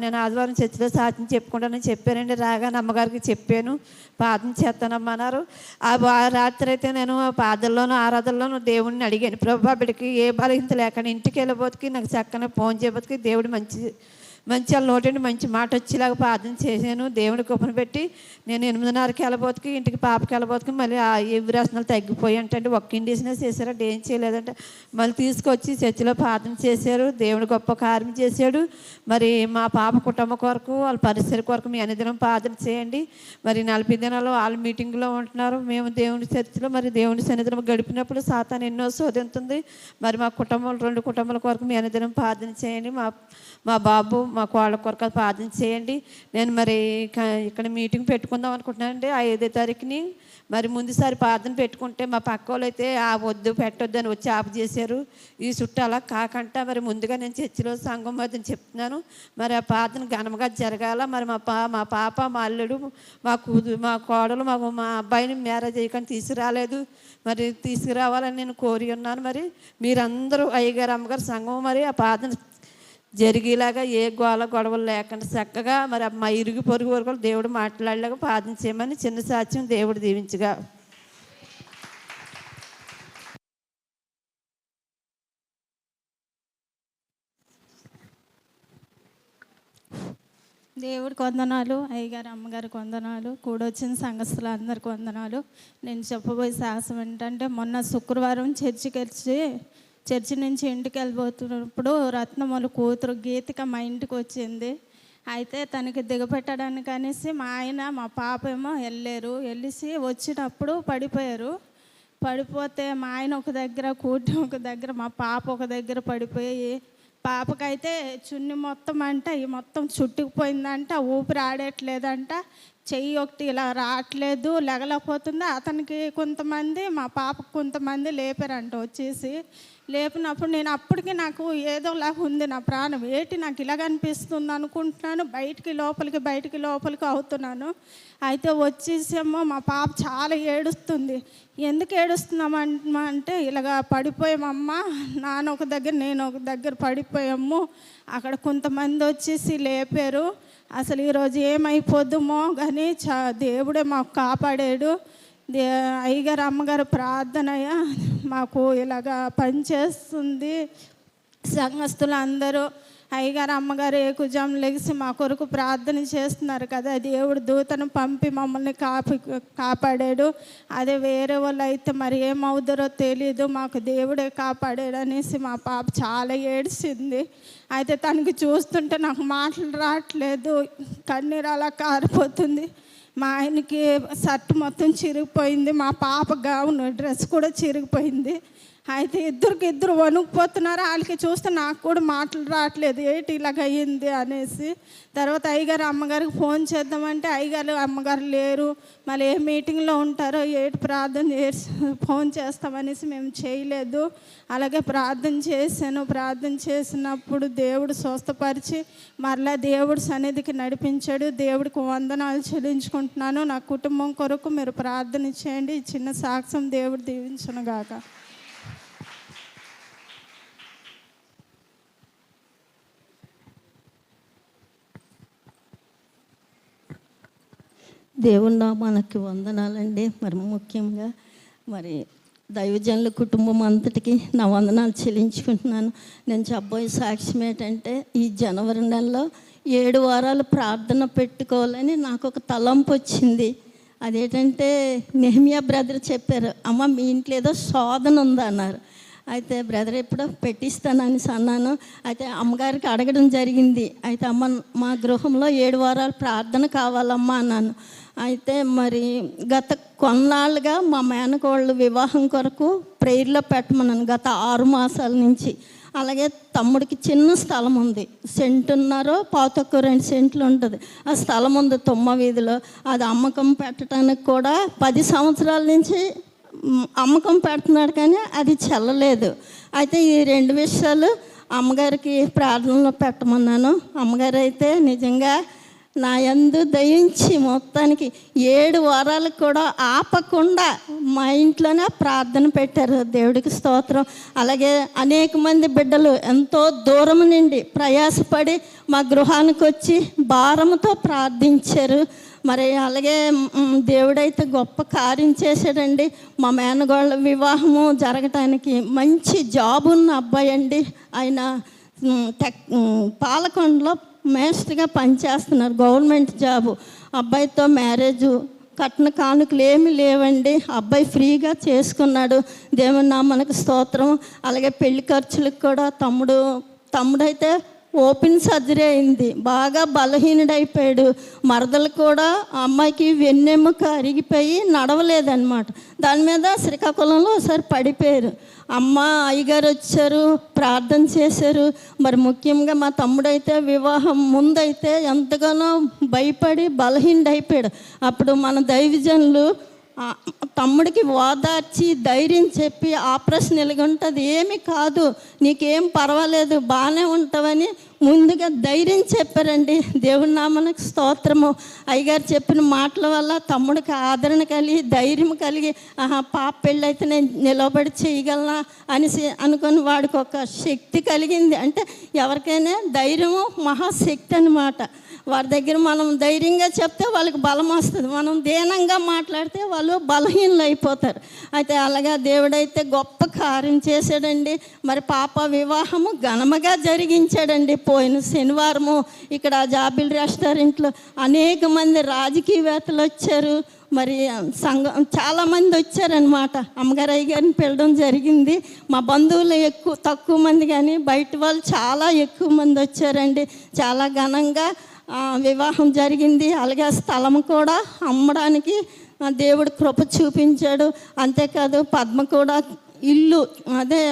నేను ఆదివారం చర్చిలో సాధ్యం చెప్పుకుంటానని చెప్పానండి. రాగానే అమ్మగారికి చెప్పాను, ప్రార్థన చేస్తానమ్మన్నారు. ఆ రాత్రి అయితే నేను ప్రార్థనలోను ఆరాధనలోను దేవుడిని అడిగాను, ప్రభా బిడ్డకి ఏ బలహీనత లేకుండా ఇంటికి వెళ్ళబోతుకి నాకు చక్కగా ఫోన్ చేయబోతుకి దేవుడు మంచి వాళ్ళ నోటండి మంచి మాట వచ్చేలాగా ప్రార్థన చేశాను. దేవుడి కృపను పెట్టి నేను 8:30కి వెళ్ళబోతుకి ఇంటికి పాపకి వెళ్ళబోతుకి మళ్ళీ ఏ విరాసనాలు తగ్గిపోయి అంటే ఒక్క ఇండిషనే చేశారంటే ఏం చేయలేదంటే మళ్ళీ తీసుకొచ్చి చర్చిలో ప్రార్థన చేశారు. దేవుడు గొప్ప కార్యం చేశాడు. మరి మా పాప కుటుంబం కొరకు, వాళ్ళ పరిసర కొరకు మీ అనుదినం ప్రార్థన చేయండి. మరి 40 దినాలు వాళ్ళ మీటింగ్లో ఉంటున్నారు. మేము దేవుని చర్చిలో మరి దేవుని సన్నిధిలో గడిపినప్పుడు సాతాను ఎన్నో శోధిస్తుంది. మరి మా కుటుంబం 2 కుటుంబాల కొరకు మీ అనుదినం ప్రార్థన చేయండి. మా బాబు మా కోళ్ళ కొరకు ప్రార్థన చేయండి. నేను మరి ఇక్కడ మీటింగ్ పెట్టుకుందాం అనుకుంటున్నానండి 5వ తారీఖుని. మరి ముందుసారి ప్రార్థన పెట్టుకుంటే మా పక్క వాళ్ళు అయితే వద్దు పెట్టొద్దు అని వచ్చి ఆపు చేశారు. ఈ చుట్టూ అలా కాకుండా మరి ముందుగా నేను చర్చిలో సంఘం వద్దని చెప్తున్నాను. మరి ఆ ప్రార్థన ఘనంగా జరగాల. మరి మా పాప మా అల్లుడు మా కోడలు మా అబ్బాయిని మ్యారేజ్ అయ్యకుండా తీసుకురాలేదు. మరి తీసుకురావాలని నేను కోరి ఉన్నాను. మరి మీరందరూ అయ్యగారు అమ్మగారు సంఘం మరి ఆ ప్రార్థన జరిగేలాగా ఏ గొడవలు లేకుండా చక్కగా మరి మా ఇరుగు పొరుగు వరకు దేవుడు మాట్లాడలేక ప్రార్థన చేయమని చిన్న సాక్ష్యం దేవుడు దీవించగా. దేవుడికి వందనాలు, అయ్యగారు అమ్మగారికి వందనాలు, కూడొచ్చిన సంఘస్థులు అందరికి వందనాలు. నేను చెప్పబోయే సాహసం ఏంటంటే, మొన్న శుక్రవారం చర్చి నుంచి ఇంటికి వెళ్ళిపోతున్నప్పుడు రత్నములు కూతురు గీతిక మా ఇంటికి వచ్చింది. అయితే తనకి దిగపెట్టడానికి అనేసి మా ఆయన మా పాప ఏమో వెళ్ళేసి వచ్చినప్పుడు పడిపోతే మా ఆయన ఒక దగ్గర కూర్చొని ఒక దగ్గర మా పాప ఒక దగ్గర పడిపోయి పాపకైతే చున్ని మొత్తం ఈ మొత్తం చుట్టుకుపోయిందంట, ఊపిరి ఆడట్లేదంట, చెయ్యి ఒకటి ఇలా రావట్లేదు, లెగలేకపోతుంది. అతనికి కొంతమంది మా పాపకు కొంతమంది లేపారంట. వచ్చేసి లేపినప్పుడు నేను అప్పటికి నాకు ఏదోలాగా ఉంది నా ప్రాణం, ఏంటి నాకు ఇలాగ అనిపిస్తుంది అనుకుంటున్నాను. బయటికి లోపలికి అవుతున్నాను. అయితే వచ్చేసేమో మా పాప చాలా ఏడుస్తుంది. ఎందుకు ఏడుస్తున్నామమ్మా అంటే, ఇలాగ పడిపోయామమ్మా, నాన్న ఒక దగ్గర నేను ఒక దగ్గర పడిపోయాము, అక్కడ కొంతమంది వచ్చేసి లేపారు, అసలు ఈరోజు ఏమైపోద్దుమో కానీ దేవుడే మాకు కాపాడాడు. అయ్యగారు అమ్మగారు ప్రార్థనయ మాకు ఇలాగా పనిచేస్తుంది. సంఘస్థులు అందరూ అయ్యగారు అమ్మగారు ఏకుజాం లెగిసి మా కొరకు ప్రార్థన చేస్తున్నారు కదా, దేవుడు దూతను పంపి మమ్మల్ని కాపాడాడు. అదే వేరే వాళ్ళు అయితే మరి ఏమవుతారో తెలీదు, మాకు దేవుడే కాపాడాడు అనేసి మా పాప చాలా ఏడ్చింది. అయితే తనకి చూస్తుంటే నాకు మాటలు రావట్లేదు, కన్నీరు అలా కారిపోతుంది. మా ఆయనకి షర్ట్ మొత్తం చిరిగిపోయింది, మా పాప గౌను డ్రెస్ కూడా చిరిగిపోయింది. అయితే ఇద్దరు వణుకుపోతున్నారు. వాళ్ళకి చూస్తే నాకు కూడా మాటలు రావట్లేదు, ఏంటి ఇలాగ అయ్యింది అనేసి. తర్వాత అయ్యగారు అమ్మగారికి ఫోన్ చేద్దామంటే అయ్యగారు అమ్మగారు లేరు, మళ్ళీ ఏ మీటింగ్లో ఉంటారో ఏంటి ప్రార్థన ఫోన్ చేస్తామనేసి మేము చేయలేదు. అలాగే ప్రార్థన చేసినప్పుడు దేవుడు స్వస్థపరిచి మరలా దేవుడు సన్నిధికి నడిపించాడు. దేవుడికి వందనాలు చెల్లించుకుంటున్నాను. నా కుటుంబం కొరకు మీరు ప్రార్థన చేయండి. ఈ చిన్న సాక్ష్యం దేవుడు దీవించునుగాక. దేవుని నామానికి వందనాలండి. మరి ముఖ్యంగా మరి దైవజనుల కుటుంబం అంతటికి నా వందనాలు చెల్లించుకుంటున్నాను. నేను చెప్పబోయే సాక్ష్యం ఏంటంటే, ఈ జనవరి నెలలో 7 వారాలు ప్రార్థన పెట్టుకోవాలని నాకు ఒక తలంపు వచ్చింది. అదేంటంటే నెహమియా బ్రదర్ చెప్పారు, అమ్మ మీ ఇంట్లో ఏదో శోధన ఉందన్నారు. అయితే బ్రదర్ ఎప్పుడో పెట్టిస్తానని అన్నాను. అయితే అమ్మగారికి అడగడం జరిగింది. అయితే అమ్మ మా గృహంలో 7 వారాలు ప్రార్థన కావాలమ్మా అన్నాను. అయితే మరి గత కొన్నాళ్ళుగా మా మేనకోళ్ళు వివాహం కొరకు ప్రేయర్లో పెట్టమన్నాను గత 6 మాసాల నుంచి. అలాగే తమ్ముడికి చిన్న స్థలం ఉంది, 1.5 సెంటున్నర 2 సెంట్లు ఉంటుంది. ఆ స్థలం ఉంది తుమ్మ వీధిలో. అది అమ్మకం పెట్టడానికి కూడా 10 సంవత్సరాల నుంచి అమ్మకం పెడుతున్నాడు, కానీ అది చెల్లలేదు. అయితే ఈ 2 విషయాలు అమ్మగారికి ప్రార్థనలో పెట్టమన్నాను. అమ్మగారు అయితే నిజంగా నా యందు దయించి మొత్తానికి 7 వారాలకు కూడా ఆపకుండా మా ఇంట్లోనే ప్రార్థన పెట్టారు. దేవుడికి స్తోత్రం. అలాగే అనేక మంది బిడ్డలు ఎంతో దూరం నుండి ప్రయాసపడి మా గృహానికి వచ్చి భారంతో ప్రార్థించారు. మరి అలాగే దేవుడైతే గొప్ప కార్యం చేశాడండి. మా మేనగోళ్ళ వివాహము జరగటానికి మంచి జాబ్ ఉన్న అబ్బాయి అండి. ఆయన పాలకొండలో మేస్ట్గా పనిచేస్తున్నారు, గవర్నమెంట్ జాబు. అబ్బాయితో మ్యారేజు, కట్న కానుకలు ఏమీ లేవండి. అబ్బాయి ఫ్రీగా చేసుకున్నాడు. దేవుని నామానికి స్తోత్రం. అలాగే పెళ్లి ఖర్చులకు కూడా తమ్ముడైతే ఓపెన్ సర్జరీ అయింది, బాగా బలహీనుడైపోయాడు. మరదలు కూడా ఆ అమ్మాయికి వెన్నెముక అరిగిపోయి నడవలేదన్నమాట. దాని మీద శ్రీకాకుళంలో ఒకసారి పడిపోయారు. అమ్మ అయ్యగారు వచ్చారు, ప్రార్థన చేశారు. మరి ముఖ్యంగా మా తమ్ముడైతే వివాహం ముందైతే ఎంతగానో భయపడి బలహీనుడైపోయాడు. అప్పుడు మన దైవజనులు తమ్ముడికి ఓదార్చి ధైర్యం చెప్పి ఆపరేషన్ ఎలాగుంటుంది, ఏమి కాదు, నీకేం పర్వాలేదు, బాగానే ఉంటావని ముందుగా ధైర్యం చెప్పారండి. దేవుడి నామానికి స్తోత్రము. అయ్యగారు చెప్పిన మాటల వల్ల తమ్ముడికి ఆదరణ కలిగి ధైర్యం కలిగి పాప పెళ్ళి అయితే నేను నిలబడి చేయగలనా అనేసి అనుకుని వాడికి ఒక శక్తి కలిగింది. అంటే ఎవరికైనా ధైర్యము మహాశక్తి అన్నమాట. వారి దగ్గర మనం ధైర్యంగా చెప్తే వాళ్ళకి బలం వస్తుంది, మనం దీనంగా మాట్లాడితే వాళ్ళు బలహీనలు అయిపోతారు. అయితే అలాగా దేవుడైతే గొప్ప కార్యం చేశాడండి. మరి పాప వివాహము ఘనముగా జరిగించాడండి. పోయిన శనివారము ఇక్కడ జాబిల్ రెస్టారెంట్లో అనేక మంది రాజకీయవేత్తలు వచ్చారు. మరి సంఘం చాలామంది వచ్చారనమాట. అమ్మగారు అయ్యగారిని పిలవడం జరిగింది. మా బంధువులు తక్కువ మంది, కానీ బయట వాళ్ళు చాలా ఎక్కువ మంది వచ్చారండి. చాలా ఘనంగా వివాహం జరిగింది. అలాగే స్థలం కూడా అమ్మడానికి దేవుడు కృప చూపించాడు. అంతేకాదు పద్మ కూడా ఇల్లు, అదే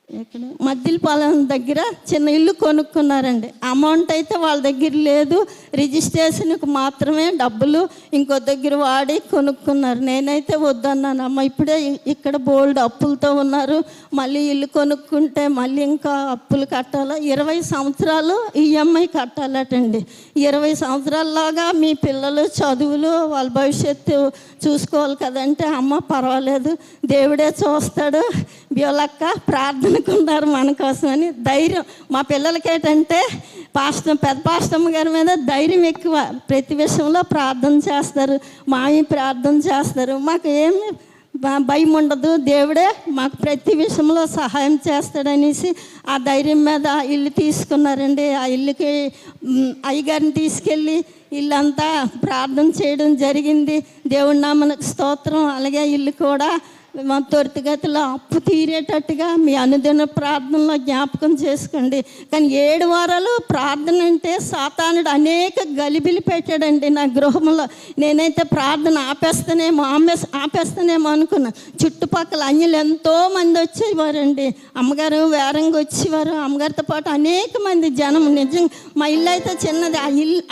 ఇక్కడ మద్దిలపాలెం దగ్గర చిన్న ఇల్లు కొనుక్కున్నారండి. అమౌంట్ అయితే వాళ్ళ దగ్గర లేదు, రిజిస్ట్రేషన్కి మాత్రమే డబ్బులు ఇంకో దగ్గర వాడి కొనుక్కున్నారు. నేనైతే వద్దన్నాను, అమ్మ ఇప్పుడే ఇక్కడ బోల్డ్ అప్పులతో ఉన్నారు, మళ్ళీ ఇల్లు కొనుక్కుంటే మళ్ళీ ఇంకా అప్పులు కట్టాలా, 20 సంవత్సరాలు ఈఎంఐ కట్టాలటండి. 20 సంవత్సరాల్లాగా మీ పిల్లలు చదువులు వాళ్ళ భవిష్యత్తు చూసుకోవాలి కదంటే, అమ్మ పర్వాలేదు దేవుడే చూస్తాడు, బియోలక్క ప్రార్థనకున్నారు మన కోసమని ధైర్యం. మా పిల్లలకి ఏంటంటే పెద్ద పాస్టమ్మ గారి మీద ధైర్యం ఎక్కువ. ప్రతి విషయంలో ప్రార్థన చేస్తారు, మావి ప్రార్థన చేస్తారు. మాకు ఏమి భయం ఉండదు, దేవుడే మాకు ప్రతి విషయంలో సహాయం చేస్తాడనేసి ఆ ధైర్యం మీద ఇల్లు తీసుకున్నారండి. ఆ ఇల్లుకి అయ్యగారిని తీసుకెళ్ళి ఇల్లంతా ప్రార్థన చేయడం జరిగింది. దేవుడి నామమునకు స్తోత్రం. అలాగే ఇల్లు కూడా మా త్వరితగతిలో అప్పు తీరేటట్టుగా మీ అనుదిన ప్రార్థనలో జ్ఞాపకం చేసుకోండి. కానీ 7 వారాలు ప్రార్థన అంటే సాతానుడు అనేక గలిబిలి పెట్టాడండి నా గృహంలో. నేనైతే ప్రార్థన ఆపేస్తానేమో అనుకున్నా. చుట్టుపక్కల అన్యులు ఎంతోమంది వచ్చేవారండి. అమ్మగారు వేరంగా వచ్చేవారు, అమ్మగారితో పాటు అనేక మంది జనం. నిజంగా మా ఇల్లు అయితే చిన్నది,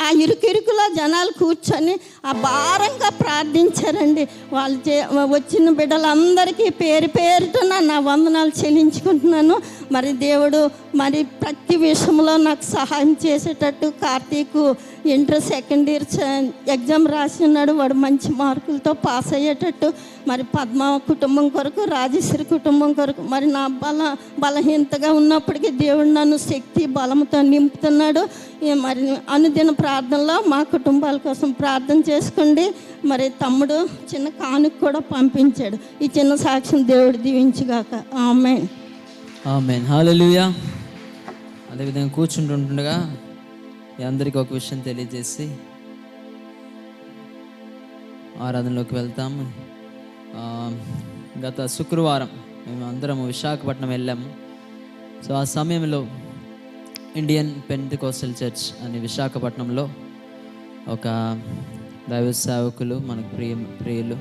ఆ ఇరుకిరుకులో జనాలు కూర్చొని ఆ భారంగా ప్రార్థించారండి. వాళ్ళు వచ్చిన బిడ్డలందరికీ పేరు పేరున నా వందనాలు చెల్లించుకుంటున్నాను. మరి దేవుడు మరి ప్రతి విషయంలో నాకు సహాయం చేసేటట్టు, Karthik inter second year exam రాసి ఉన్నాడు, వాడు మంచి మార్కులతో పాస్ అయ్యేటట్టు, మరి పద్మ కుటుంబం కొరకు, రాజేశ్వరి కుటుంబం కొరకు, మరి నా బలహీనతగా ఉన్నప్పటికీ దేవుడు నన్ను శక్తి బలంతో నింపుతున్నాడు. మరి అనుదిన ప్రార్థనలో మా కుటుంబాల కోసం ప్రార్థన చేసుకోండి. మరి తమ్ముడు చిన్న కానుక కూడా పంపించాడు. ఈ చిన్న సాక్ష్యం దేవుడు దీవించుగాక. ఆమేన్. ఆమేన్. హల్లెలూయా. అదేవిధంగా కూర్చుంటుండగా మీ అందరికీ ఒక విషయం తెలియజేసి ఆరాధనలోకి వెళ్తాము. గత శుక్రవారం మేము అందరం విశాఖపట్నం వెళ్ళాము. సో ఆ సమయంలో ఇండియన్ పెంటెకోస్టల్ చర్చ్ అని విశాఖపట్నంలో ఒక దైవ సేవకులు మనకు ప్రియులు,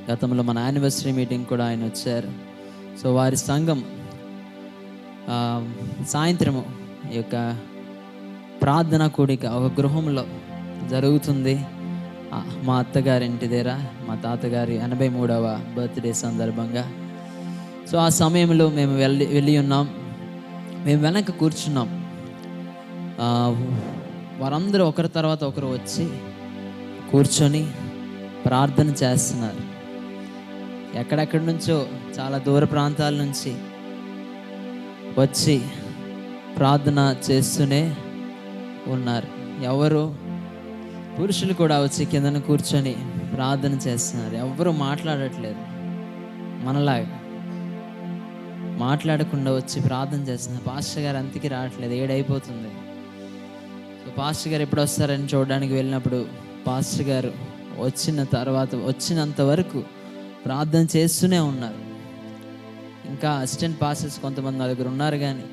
గతంలో మన యానివర్సరీ మీటింగ్ కూడా ఆయన వచ్చారు. సో వారి సంఘం సాయంత్రము ఈ యొక్క ప్రార్థన కూడిక ఒక గృహంలో జరుగుతుంది. మా అత్తగారింటి దగ్గర మా తాతగారి 83వ బర్త్డే సందర్భంగా. సో ఆ సమయంలో మేము వెళ్ళి ఉన్నాం. మేము వెనక కూర్చున్నాం. వారందరూ ఒకరి తర్వాత ఒకరు వచ్చి కూర్చొని ప్రార్థన చేస్తున్నారు. ఎక్కడెక్కడి నుంచో చాలా దూర ప్రాంతాల నుంచి వచ్చి ప్రార్థన చేస్తూనే ఉన్నారు. ఎవరు పురుషులు కూడా వచ్చి కిందన కూర్చొని ప్రార్థన చేస్తున్నారు. ఎవరు మాట్లాడట్లేదు, మనలాగా మాట్లాడకుండా వచ్చి ప్రార్థన చేస్తున్నారు. పాస్టర్ గారు అంతకి రావట్లేదు, 7 అయిపోతుంది. సో పాస్టర్ గారు ఎప్పుడు వస్తారని చూడడానికి వెళ్ళినప్పుడు పాస్టర్ గారు వచ్చినంత వరకు ప్రార్థన చేస్తూనే ఉన్నారు. ఇంకా అసిస్టెంట్ పాస్టర్స్ కొంతమంది నా దగ్గర ఉన్నారు, కానీ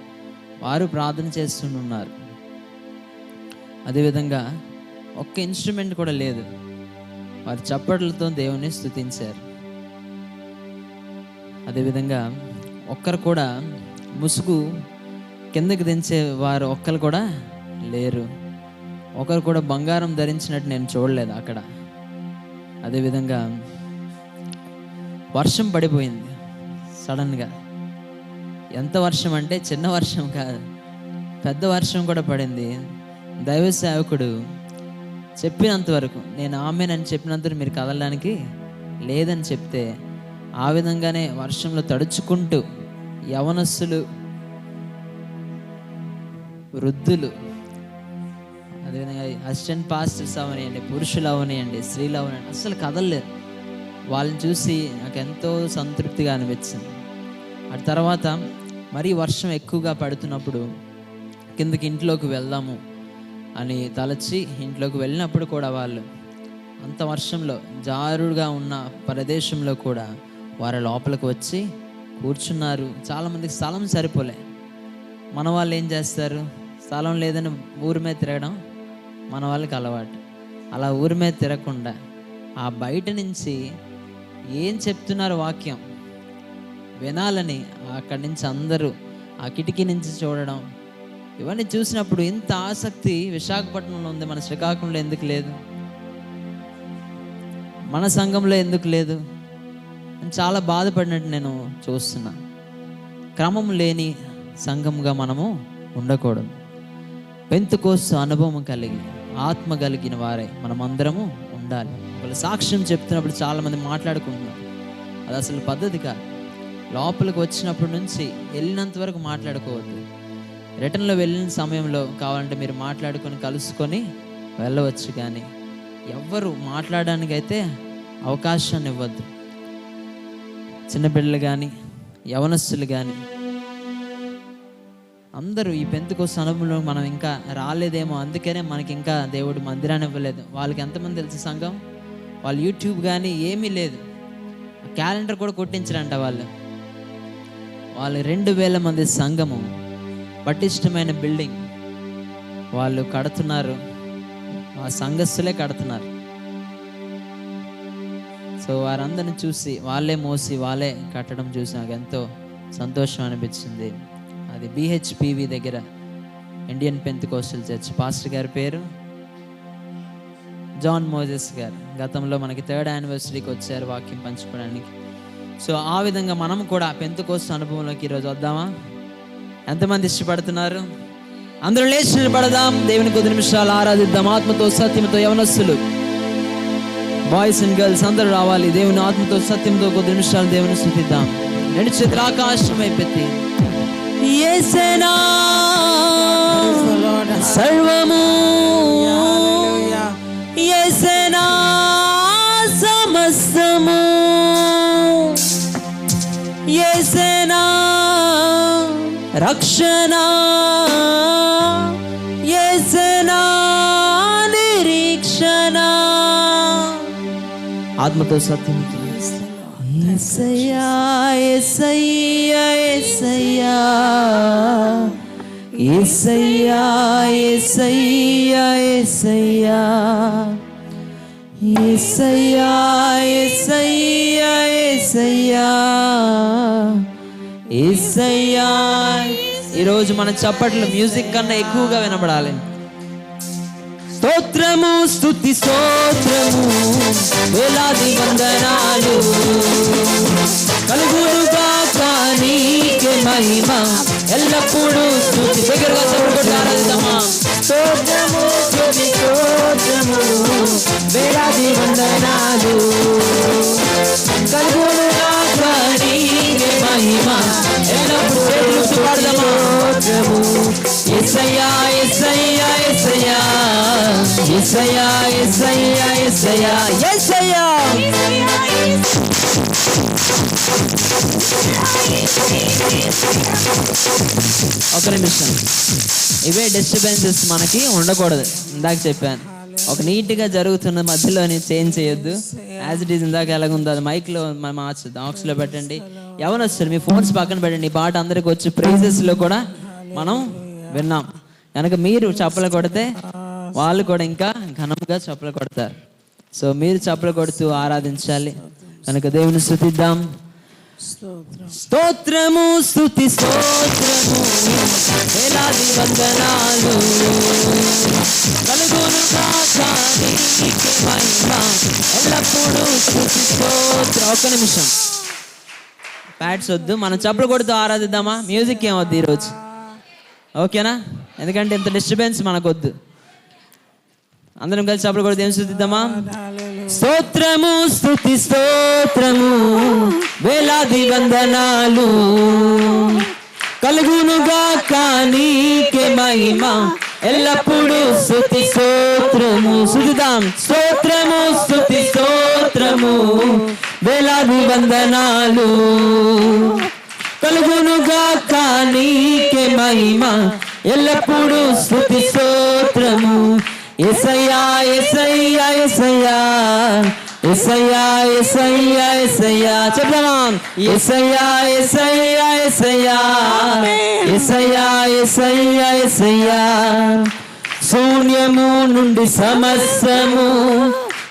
వారు ప్రార్థన చేస్తున్నారు. అదేవిధంగా ఒక్క ఇన్స్ట్రుమెంట్ కూడా లేదు, వారు చప్పట్లతో దేవుని స్తుతించారు. అదేవిధంగా ఒక్కరు కూడా ముసుగు కిందకి దించే వారు ఒక్కరు కూడా లేరు. ఒకరు కూడా బంగారం ధరించినట్టు నేను చూడలేదు అక్కడ. అదేవిధంగా వర్షం పడిపోయింది సడన్గా. ఎంత వర్షం అంటే చిన్న వర్షం కాదు, పెద్ద వర్షం కూడా పడింది. దైవ సేవకుడు చెప్పినంత వరకు, నేను ఆమెనని చెప్పినంత మీరు కదలడానికి లేదని చెప్తే, ఆ విధంగానే వర్షంలో తడుచుకుంటూ యవనస్తులు, వృద్ధులు, అదేవిధంగా అసిస్టెంట్ పాస్టర్స్ అవనియండి, పురుషులు అవనియండి, స్త్రీలు అవనియండి, అస్సలు కదలలేరు. వాళ్ళని చూసి నాకు ఎంతో సంతృప్తిగా అనిపించింది. ఆ తర్వాత మరీ వర్షం ఎక్కువగా పడుతున్నప్పుడు కిందకి ఇంట్లోకి వెళ్దాము అని తలచి ఇంట్లోకి వెళ్ళినప్పుడు కూడా వాళ్ళు అంత వర్షంలో జారుడుగా ఉన్న ప్రదేశంలో కూడా వారి లోపలికి వచ్చి కూర్చున్నారు. చాలామందికి స్థలం సరిపోలే. మన వాళ్ళు ఏం చేస్తారు, స్థలం లేదని ఊరి మీద తిరగడం మన వాళ్ళకి అలవాటు. అలా ఊరి మీద తిరగకుండా ఆ బయట నుంచి ఏం చెప్తున్నారు వాక్యం వినాలని అక్కడి నుంచి అందరూ ఆ కిటికీ నుంచి చూడడం, ఇవన్నీ చూసినప్పుడు ఇంత ఆసక్తి విశాఖపట్నంలో ఉంది, మన శ్రీకాకుళంలో ఎందుకు లేదు, మన సంఘంలో ఎందుకు లేదు అని చాలా బాధపడినట్టు నేను చూస్తున్నా. క్రమం లేని సంఘంగా మనము ఉండకూడదు. పెంతెకోస్తు అనుభవం కలిగి ఆత్మ కలిగిన వారే మనమందరము ఉండాలి. వాళ్ళ సాక్ష్యం చెప్తున్నప్పుడు చాలామంది మాట్లాడుకుంటున్నారు, అది అసలు పద్ధతి కాదు. లోపలికి వచ్చినప్పటి నుంచి వెళ్ళినంత వరకు మాట్లాడుకోవద్దు. రిటర్న్లో వెళ్ళిన సమయంలో కావాలంటే మీరు మాట్లాడుకొని కలుసుకొని వెళ్ళవచ్చు, కానీ ఎవ్వరు మాట్లాడడానికి అయితే అవకాశాన్ని ఇవ్వద్దు. చిన్నపిల్లలు కానీ యవనస్తులు కానీ అందరూ ఈ పెంతెకోస్తు అనుభవంలో మనం ఇంకా రాలేదేమో, అందుకనే మనకి ఇంకా దేవుడు మందిరాన్ని ఇవ్వలేదు. వాళ్ళకి ఎంతమంది తెలుసు సంఘం, వాళ్ళు యూట్యూబ్ కానీ ఏమీ లేదు, క్యాలెండర్ కూడా కొట్టించరంట. వాళ్ళు 2000 మంది సంఘము, పటిష్టమైన బిల్డింగ్ వాళ్ళు కడుతున్నారు, ఆ సంఘస్థులే కడుతున్నారు. సో వారందరిని చూసి వాళ్ళే మోసి వాళ్ళే కట్టడం చూసి నాకు ఎంతో సంతోషం అనిపించింది. అది BHPV దగ్గర ఇండియన్ పెంతెకోస్టల్ చర్చ్. పాస్టర్ గారి పేరు జాన్ మోజెస్ గారు. గతంలో మనకి 3rd యానివర్సరీకి వచ్చారు వాక్యం పంచుకోవడానికి. సో ఆ విధంగా మనం కూడా పెంతెకోస్తు అనుభవంలోకి ఈరోజు వద్దామా? ఎంతమంది ఇష్టపడుతున్నారు? అందరూ లేచి నిలబడదాం, దేవుని కొద్ది నిమిషాలు ఆరాధిద్దాం ఆత్మతో సత్యంతో. యవనస్తులు, బాయ్స్ అండ్ గర్ల్స్ అందరూ రావాలి. దేవుని ఆత్మతో సత్యంతో కొద్ది నిమిషాలు దేవుని స్తుతిద్దాం. 2 చేతులు ఆకాశం వైపెత్తి, యేసేనా సర్వము, యేసేనా సమస్తము, యేసేనా రక్షణ, యేసేనా నిరీక్షణ. ఆత్మతో సత్యంతో యేసయ్యా యేసయ్యా యేసయ్యా యేసయ్యా యేసయ్యా యేసయ్యా యేసయ్యా యేసయ్యా యేసయ్యా యేసయ్యా. ఈరోజు మన చప్పట్లు మ్యూజిక్ కన్నా ఎక్కువగా వినపడాలి. స్తోత్రము స్తుతి స్తోత్రము వేలాది వందనాలు కలుగునుగా నీకే మహిమ ఎల్లప్పుడూ స్తుతి. దగ్గరగా చప్పట్లు ఆరాధిద్దామా? స్తోత్రము స్తుతి స్తోత్రము వేలాది వందనాలు కలుగునుగా నీకే మహిమ ఎల్లప్పుడూ పాడదామా? యేసయ్యా యేసయ్యా యేసయ్యా యేసయ్యా యేసయ్యా యేసయ్యా యేసయ్యా. ఒక నిమిషం, ఇవే డిస్టర్బెన్సెస్ మనకి ఉండకూడదు. ఇందాక చెప్పాను, ఒక నీట్గా జరుగుతున్న మధ్యలోని చేంజ్ చేయొద్దు. యాజ్ ఇట్ ఈస్ ఇందాక ఎలాగుందో అది మైక్లో మార్చుద్దాం, ఆక్స్లో పెట్టండి. ఎవరు వస్తారు మీ ఫోన్స్ పక్కన పెట్టండి. ఈ పాట అందరికి వచ్చి ప్రైజెస్లో కూడా మనం విన్నాం. కనుక మీరు చప్పలు కొడితే వాళ్ళు కూడా ఇంకా ఘనంగా చప్పలు కొడతారు. సో మీరు చప్పలు కొడుతూ ఆరాధించాలి. కనుక దేవుని స్తుతిద్దాం. స్తోత్రము స్తుతి స్తోత్రము వేలాది వందనాలు కలుగును గాక నీకే మహిమ ఎల్లప్పుడూ స్తుతి స్తోత్రం. ఒక్క నిమిషం, ప్యాడ్స్ వద్దు, మనం చప్పలు కొడుతూ ఆరాధిద్దామా? మ్యూజిక్ ఏమొద్దు ఈరోజు, ఓకేనా? ఎందుకంటే ఇంత డిస్టర్బెన్స్ మనకొద్దు. అందరం కలిసి చప్పలు కొడుతూ ఏం స్తుతిద్దామా? స్తోత్రము స్తుతి స్తోత్రము వేలాది వందనాలు కలుగునుగాక నీకే మహిమ ఎల్లప్పుడూ స్తుతి స్తోత్రము. స్తుతిద్దాం. స్తోత్రము స్తుతి స్తోత్రము వేలాది వందనాలు కలుగునుగాక నీకే మహిమ ఎల్లప్పుడూ స్తుతి స్తోత్రము. యేసయ్యా యేసయ్యా యేసయ్యా యేసయ్యా యేసయ్యా యేసయ్యా చెప్దామా? యేసయ్యా యేసయ్యా యేసయ్యా యేసయ్యా యేసయ్యా యేసయ్యా శూన్యము నుండి సమస్తము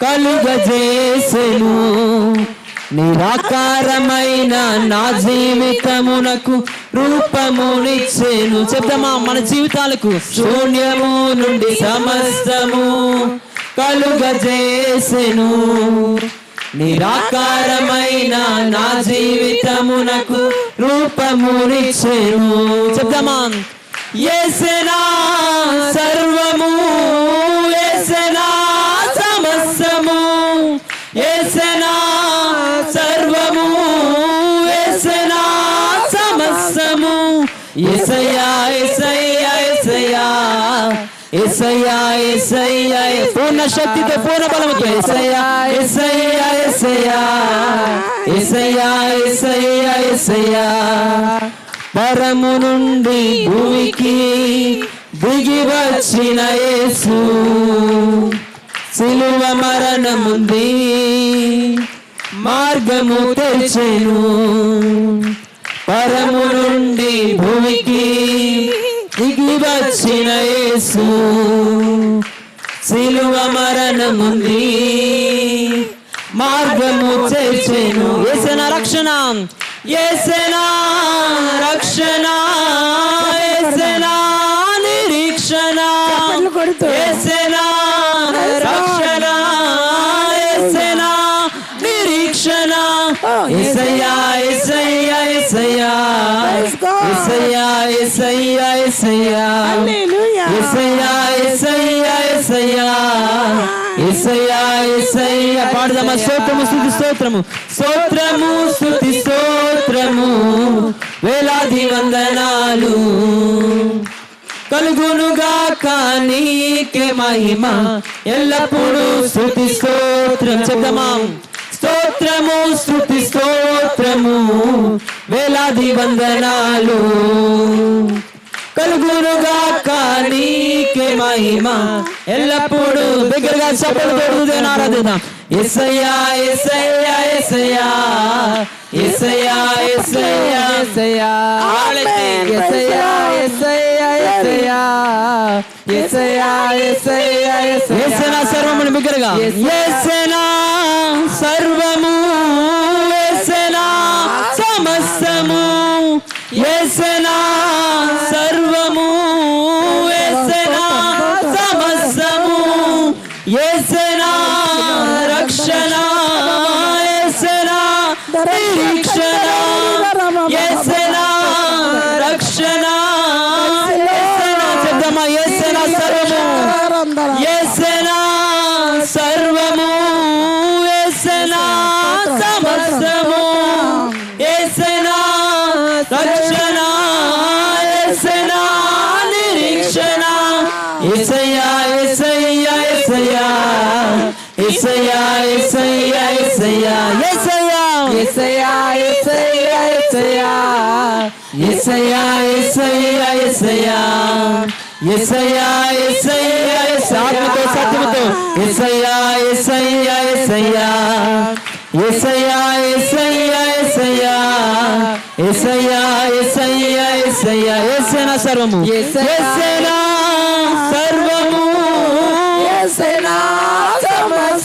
కలుగజేసెను నిరాకారమైన నా జీవితమునకు రూపమునిచ్చెను. చెప్దామా? మన జీవితాలకు శూన్యము నుండి సమస్తము కలుగజేసెను నిరాకారమైన నా జీవితమునకు రూపమునిచ్చెను. చెప్దామా? యేసెనా సర్వము యేసెనా సమస్తము యేసెనా సర్వము యేసెనా సమస్తము యేసయ్యా యేసయ్యా యేసయ్యా యేసయ్యా యేసయ్యా పూర్ణ శక్తితో పూర్ణ బలముతో యేసయ్యా యేసయ్యా యేసయ్యా యేసయ్యా యేసయ్యా యేసయ్యా పరము నుండి భూమికి దిగి వచ్చిన యేసు సిలువ మరణముంది మార్గము తెచ్చెను పరము నుండి భూమికి దిగి వచ్చిన యేసు సిలువ మరణముంది మార్గము తెచ్చెను. యేసన రక్షణ యేసన రక్షణ యేసన నిరీక్షణ యేసన రక్షణ యేసన నిరీక్షణ యేసయ్యా యేసయ్యా యేసయ్యా యేసయ్యా యేసయ్యా యేసయ్యా యేసయ్యా యేసయ్యా యేసయ్యా యేసయ్యా యేసయ్యా పాడదామా? స్తోత్రము స్తుతి స్తోత్రము స్తోత్రము స్తుతి స్తోత్రము వేలాది వందనాలు కలుగునుగాక నీకే మహిమ ఎల్లప్పుడూ స్తుతి స్తోత్రం. చెప్దామా? స్తోత్రము స్తుతి స్తోత్రము వేలాది వందనాలు కలుగునుగాక నీకే మహిమ ఎల్లప్పుడూ. దగ్గరగా చప్పట్లు కొడుతూ ఆరాధిద్దాం. యేసయ్యా యేసయ్యా యేసయ్యా యేసయ్యా యేసయ్యా యేసయ్యా యేసయ్యా యేసయ్యా యేసయ్యా యేసయ్యా యేసయ్యా యేసయ్యా సర్వము బిగ్గరగా యేసయ్యా సర్వము యేసయ్యా సమస్తము యేసయ్యా సర్వము యేసయ్యా సమస్తము యేసయ్యా రక్షణ యేసయ్యా నిరీక్షణ యేసయ్యా రక్షణ యేసయ్యా చెప్దామా? యేసయ్యా సర్వము యేసయ్యా సర్వము యేసయ్యా సమస్తము యేసయ్యా రక్షణ యేసయ్యా నిరీక్షణ యేసయ్యా యేసయ్యా యేసయ్యా యేసయ్యా యేసయ్యా యేసయ్యా యేసయ్యా యేసయ్యా యేసయ్యా యేసయ్యా యేసయ్యా యేసయ్యా యేసయ్యా యేసయ్యా ఆత్మతో సత్యముతో యేసయ్యా యేసయ్యా యేసయ్యా యేసయ్యా యేసయ్యా యేసయ్యా యేసయ్యా యేసయ్యా యేసయ్యా యేసేనా సర్వము యేసేనా సర్వము యేసేనా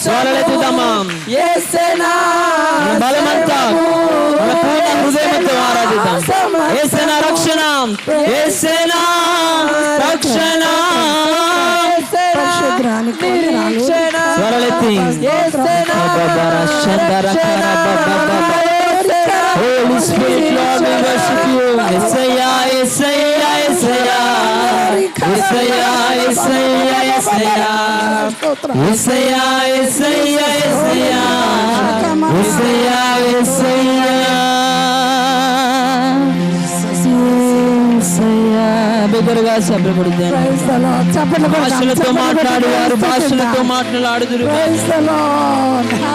స్వరలెత్తుదామా యేసేనా బలమంతా మన పూర్ణ హృదయంతో ఆరాధిద్దాం యేసేనా రక్షణ యేసేనా రక్షణ స్వరలెత్తి Holy Spirit, Lord, we worship you. Yesaya, Yesaya, Yesaya. Yesaya, Yesaya, Yesaya. Yesaya, Yesaya, Yesaya. Yesaya, Yesaya. Yesaya. బిగ్గరగా చెప్పబడుతుంది. భాషలతో మాట్లాడేవారు భాషలతో మాట్లాడుదురు.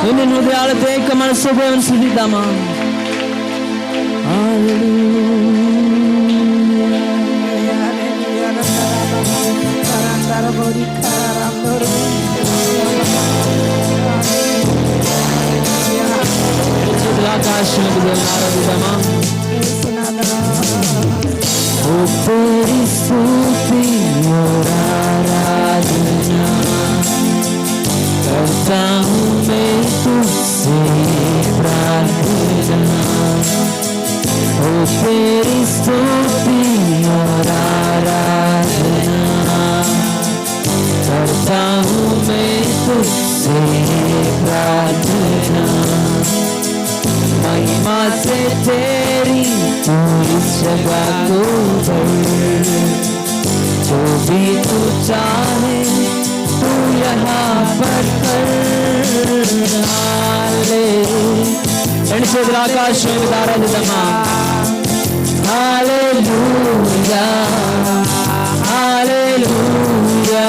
ఎన్ని హృదయాలతో ఏక మనసు దేవుని స్తుతిద్దామా. ఆకాశంకు దేవుని ఆరాధిద్దామా. तेरी स्तुति और आराधना करता हूँ मैं तुझसे प्रार्थना. ओ तेरी स्तुति और आराधना करता हूँ मैं तुझसे प्रार्थना. महिमा से तेरी तू इस जगह को भर, जो भी तू चाहे तू यहाँ पर कर. రెండు చేతుల ఆకాశం ఆరాధిద్దామా. హల్లెలూయా హల్లెలూయా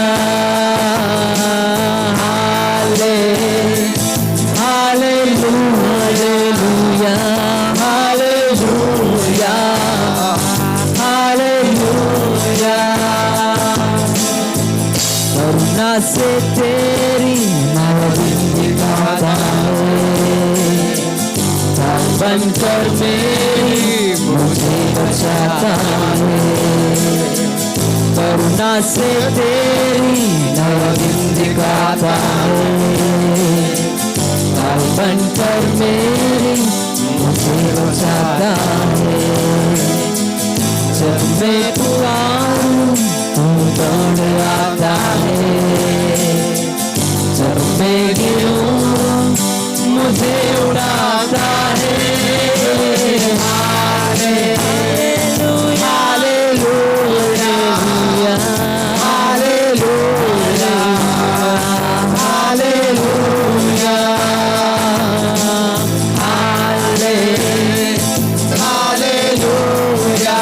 హల్లెలూయా హల్లెలూయా హల్లెలూయా. करुणा से तेरी नवदिन बनकर मेरी मुझे बचाता है. करुणा से तेरी नवदिन दिखाता है. बनकर मेरी मुझे बचाता है. जब मैं पुकारूं तू दौड़ आता है. जब मैं गिरूं मुझे उड़ाता है. Hallelujah hallelujah hallelujah hallelujah hallelujah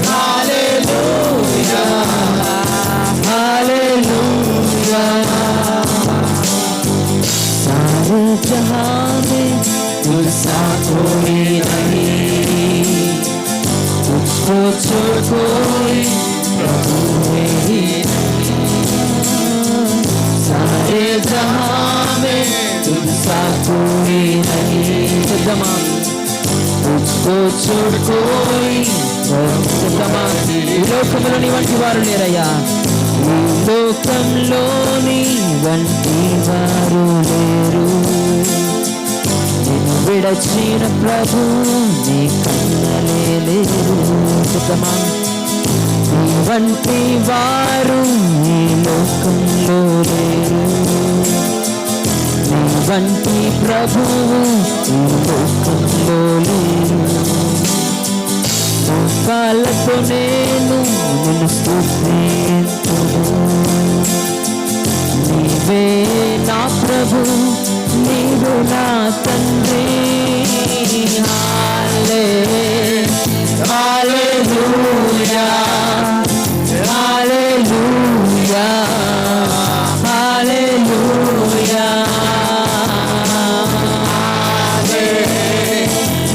hallelujah hallelujah. सारे जहां में तुझसा कोई नहीं, तुझको छोड़ कोई प्रभु ही नहीं. सारे जहां में तुझसा कोई नहीं, तुझको छोड़ कोई ఈ లోకంలోని వంటి వారు లేరయ్యా. ఈ లోకంలోని వంటి వారు లేరు. నేను విడచిన ప్రభు నీ కన్నలే లేరు. నీ వంటి వారు ఈ లోకంలో లేరు. నీ వంటి ప్రభువు ఈ లోకంలో లేరు. మోకాళ్ళతో నేను నిన్ను స్తుతింతును. నీవే నా ప్రభు నీవు నా తండ్రి. హల్లెలూయా హల్లెలూయా హల్లెలూయా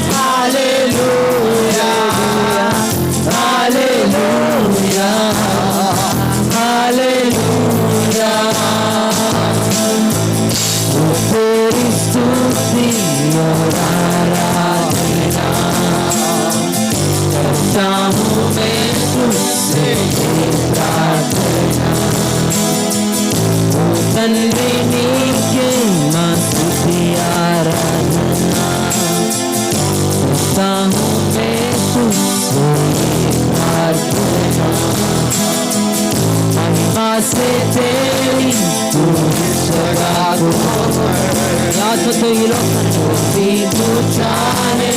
హల్లెలూయా హల్లెలూయా హల్లెలూయా. तेरी स्तुति దేవుడు ఈ లోకంలో దిగుతానే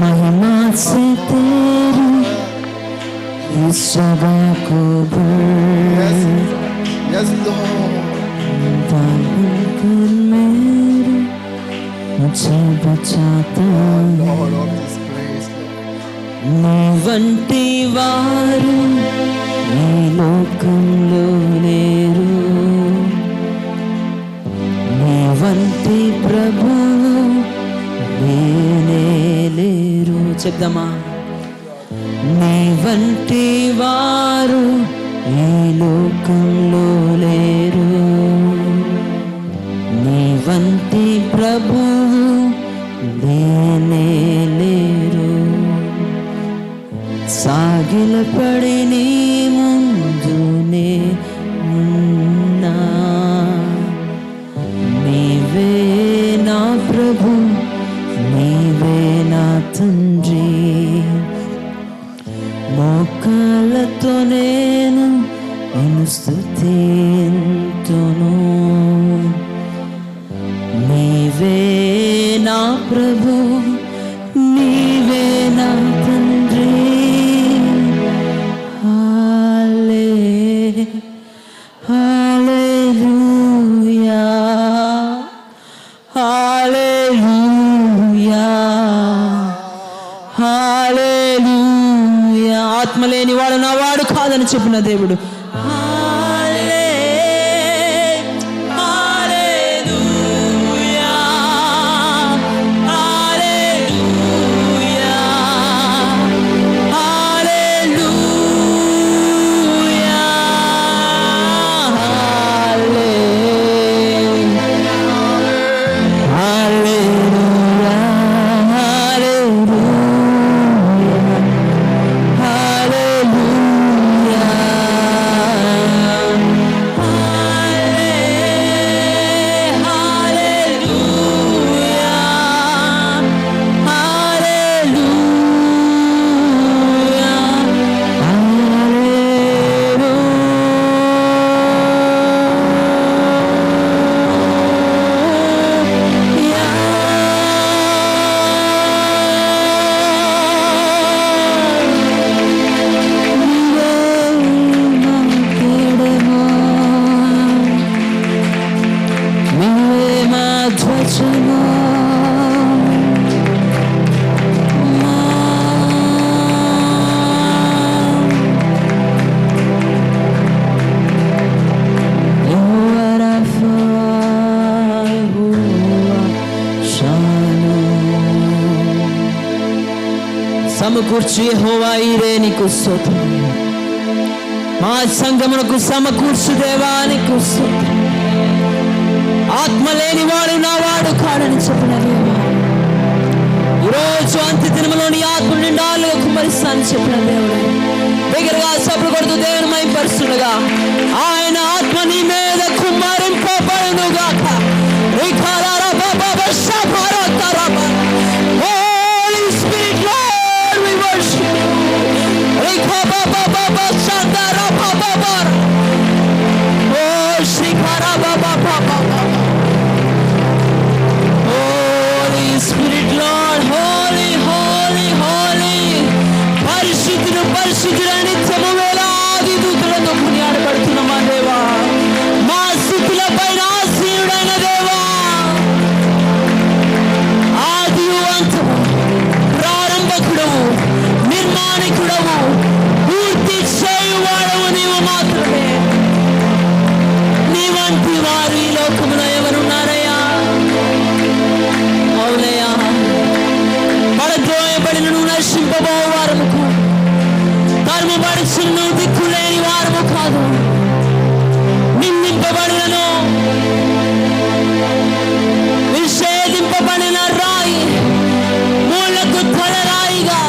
महिमा से तेरी इस सभा को मेरे मुझे बचाता నీ వంటి వారు ఈ లోకంలో లేరు, నీ వంటి ప్రభువు లేనే లేరు. చెప్దామా? నీ వంటి వారు ఈ లోకంలో లేరు, నీ వంటి ప్రభువు లేనే లేరు. సాగిలపడి నీ ముందునే ఉన్నా, నీవే నా ప్రభు, నీవే నా తండ్రి. మోకాళ్ళతో నేను నిన్ను స్తుతింతును, నీవే నా ప్రభు, నీవే నా తండ్రి. హల్లెలూయా, హల్లెలూయా, హల్లెలూయా. ఆత్మ లేని వాడు నా వాడు కాదని చెప్పిన దేవుడు. సమకూర్చు యెహోవా ఈరే నీకు స్తోత్రం. మా సంఘమునకు సమకూర్చు దేవా నీకు స్తోత్రం. ఆత్మ లేని వాడు నా వాడు కాడని చెప్పిన దేవా, ఈరోజు అంత్య దినములోని ఆత్మ నిండాలుగా కుమ్మరిస్తానని చెప్పిన దేవుడు దగ్గరగా సభలు కొడుతూ దేవుని మైపరుస్తుండగా ఆయన ఆత్మ నీ మీద కుమ్మరింపబడునుగాక. Holy Spirit, Lord, we worship you. Holy Spirit, Lord, holy, holy, holy. పరిశుద్ధుడు పరిశుద్ధుడు నిత్యము వేలాది దూతలతో కొనియాడబడుతున్న మా దేవా, మా స్థుతుల పైన ఆసీనుడైన దేవా, ఆది అంతము, ప్రారంభకుడవు, నిర్మాణికుడవు, పూర్తి చేయువాడవు నీవు మాత్రమే. నీ వంటి వారు ఈ లోకములో ఎవరున్నారయ్యా? అవునయ్యా, పడద్రోయబడిన నువ్వు నశింపబోవారము కాదు, తరుముబడిచిన నువ్వు దిక్కులేని వారము కాదు, నిందింపబడినను నిషేధింపబడిన రాయి, మూలకు తలరాయిగా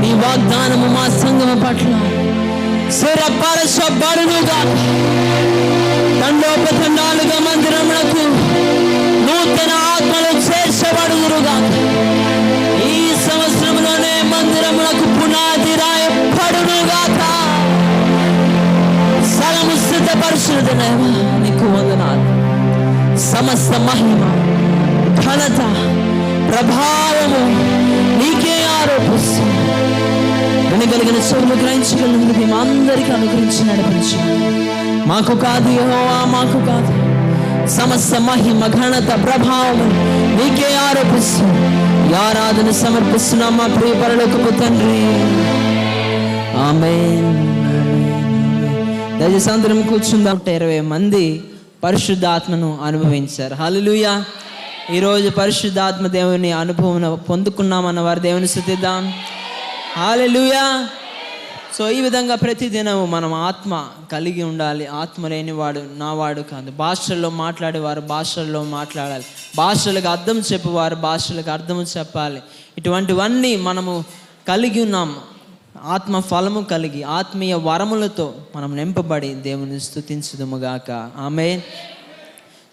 నీ వాగ్దానము మా సంఘము పట్ల స్థిరపరచబడునుగా. తండోపతండాలుగా మందిరములకు నూతన ఆత్మలు చేర్చబడుదురుగా. ఈ సంవత్సరంలోనే మందిరములకు పునాది రాయబడునుగాక. స్థలము సిద్ధపరచుదునేమో నీకు వందనాలు. సమస్త మహిమ, ఘనత, ప్రభావము నీకే ఆరోపిస్తుంది. వినగలిగిన చెవులు గ్రహించగలిగిన మేము అందరికీ అనుగ్రహించి నడిపించు. మాకు కాదు యెహోవా, మాకు కాదు. సమస్త మహిమ, ఘనత, ప్రభావము నీకే ఆరోపిస్తూ ఈ ఆరాధన సమర్పిస్తున్నాం మా ప్రియ పరలోకపు తండ్రి. ఆమేన్. దయచేసి అందరం కూర్చుందాం. 20 మంది పరిశుద్ధాత్మను అనుభవించారు. హల్లెలూయా. ఈరోజు పరిశుద్ధాత్మ దేవుని అనుభవం పొందుకున్నామన్న వారు దేవుని స్తుతిద్దాం. హల్లెలూయా. సో ఈ విధంగా ప్రతిదినము మనం ఆత్మ కలిగి ఉండాలి. ఆత్మ లేనివాడు నావాడు కాదు. భాషల్లో మాట్లాడేవారు భాషల్లో మాట్లాడాలి. భాషలకు అర్థం చెప్పేవారు భాషలకు అర్థము చెప్పాలి. ఇటువంటివన్నీ మనము కలిగి ఉన్నాము. ఆత్మ ఫలము కలిగి ఆత్మీయ వరములతో మనం నింపబడి దేవుని స్తుతించుదుముగాక. ఆమేన్.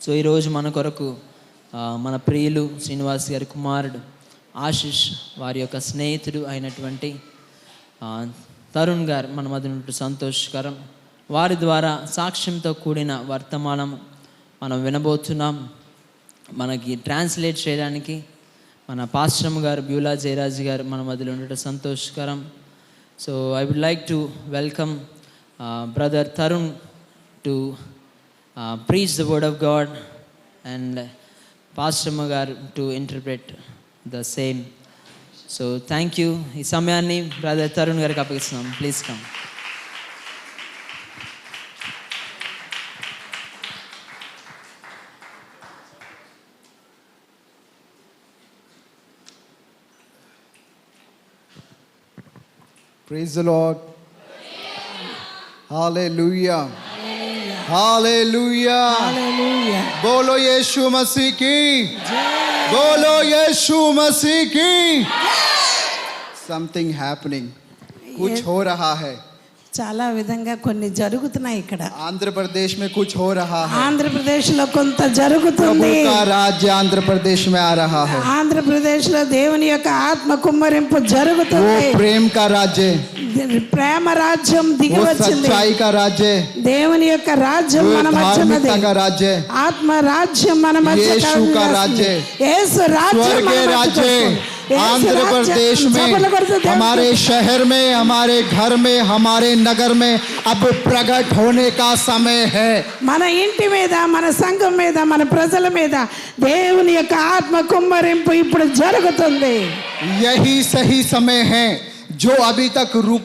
సో ఈరోజు మన కొరకు మన ప్రియులు శ్రీనివాస్ గారి కుమారుడు ఆశిష్ వారి యొక్క స్నేహితుడు అయినటువంటి తరుణ్ గారు మన మధ్య నుండి సంతోషకరం. వారి ద్వారా సాక్ష్యంతో కూడిన వర్తమానం మనం వినబోతున్నాం. మనకి ట్రాన్స్లేట్ చేయడానికి మన పాస్టమ్ గారు బ్యూలా జయరాజ్ గారు మన మధ్యలో ఉండటం సంతోషకరం. So I would like to welcome brother Tarun to preach the word of God and Pastor Magar to interpret the same. So thank you. ఈ సమయాన్ని బ్రదర్ తరుణ్ గారికి అప్పగిస్తున్నాం. Please come. Praise the Lord. Hallelujah. Hallelujah. Hallelujah. बोलो यीशु मसीह की बोलो यीशु मसीह की something happening कुछ हो रहा है. చాలా విధంగా కొన్ని జరుగుతున్నాయి ఇక్కడ. आंध्र प्रदेश में कुछ हो रहा है. ఆంధ్రప్రదేశ్లో కొంత జరుగుతుంది. प्रभु का राज्य आंध्र प्रदेश में आ रहा है. ఆంధ్రప్రదేశ్లో దేవుని యొక్క ఆత్మ కుమ్మరింపు జరుగుతుంది. वो प्रेम का राज्य, ప్రేమ రాజ్యం దిగి वो వచ్చింది. सच्चाई का राज्य, దేవుని యొక్క రాజ్యం वो మన మధ్య ఉన్నది. धार्मिकता का राज्य, ఆత్మ రాజ్యం మన మధ్య यीशु का राज्य, యేసు రాజ్యం स्वर्ग మన మధ్య राज्य వస్తుంది. आंध्र प्रदेश में, हमारे शहर में, हमारे घर में, हमारे नगर में अब प्रकट होने का समय है. మన ఇంటి మీద మన సంఘం మీద మన ప్రజల మీద దేవుని యొక్క ఆత్మ కుమ్మరింపు ఇప్పుడు జరుగుతుంది. यही सही समय है जो अभी तक रुक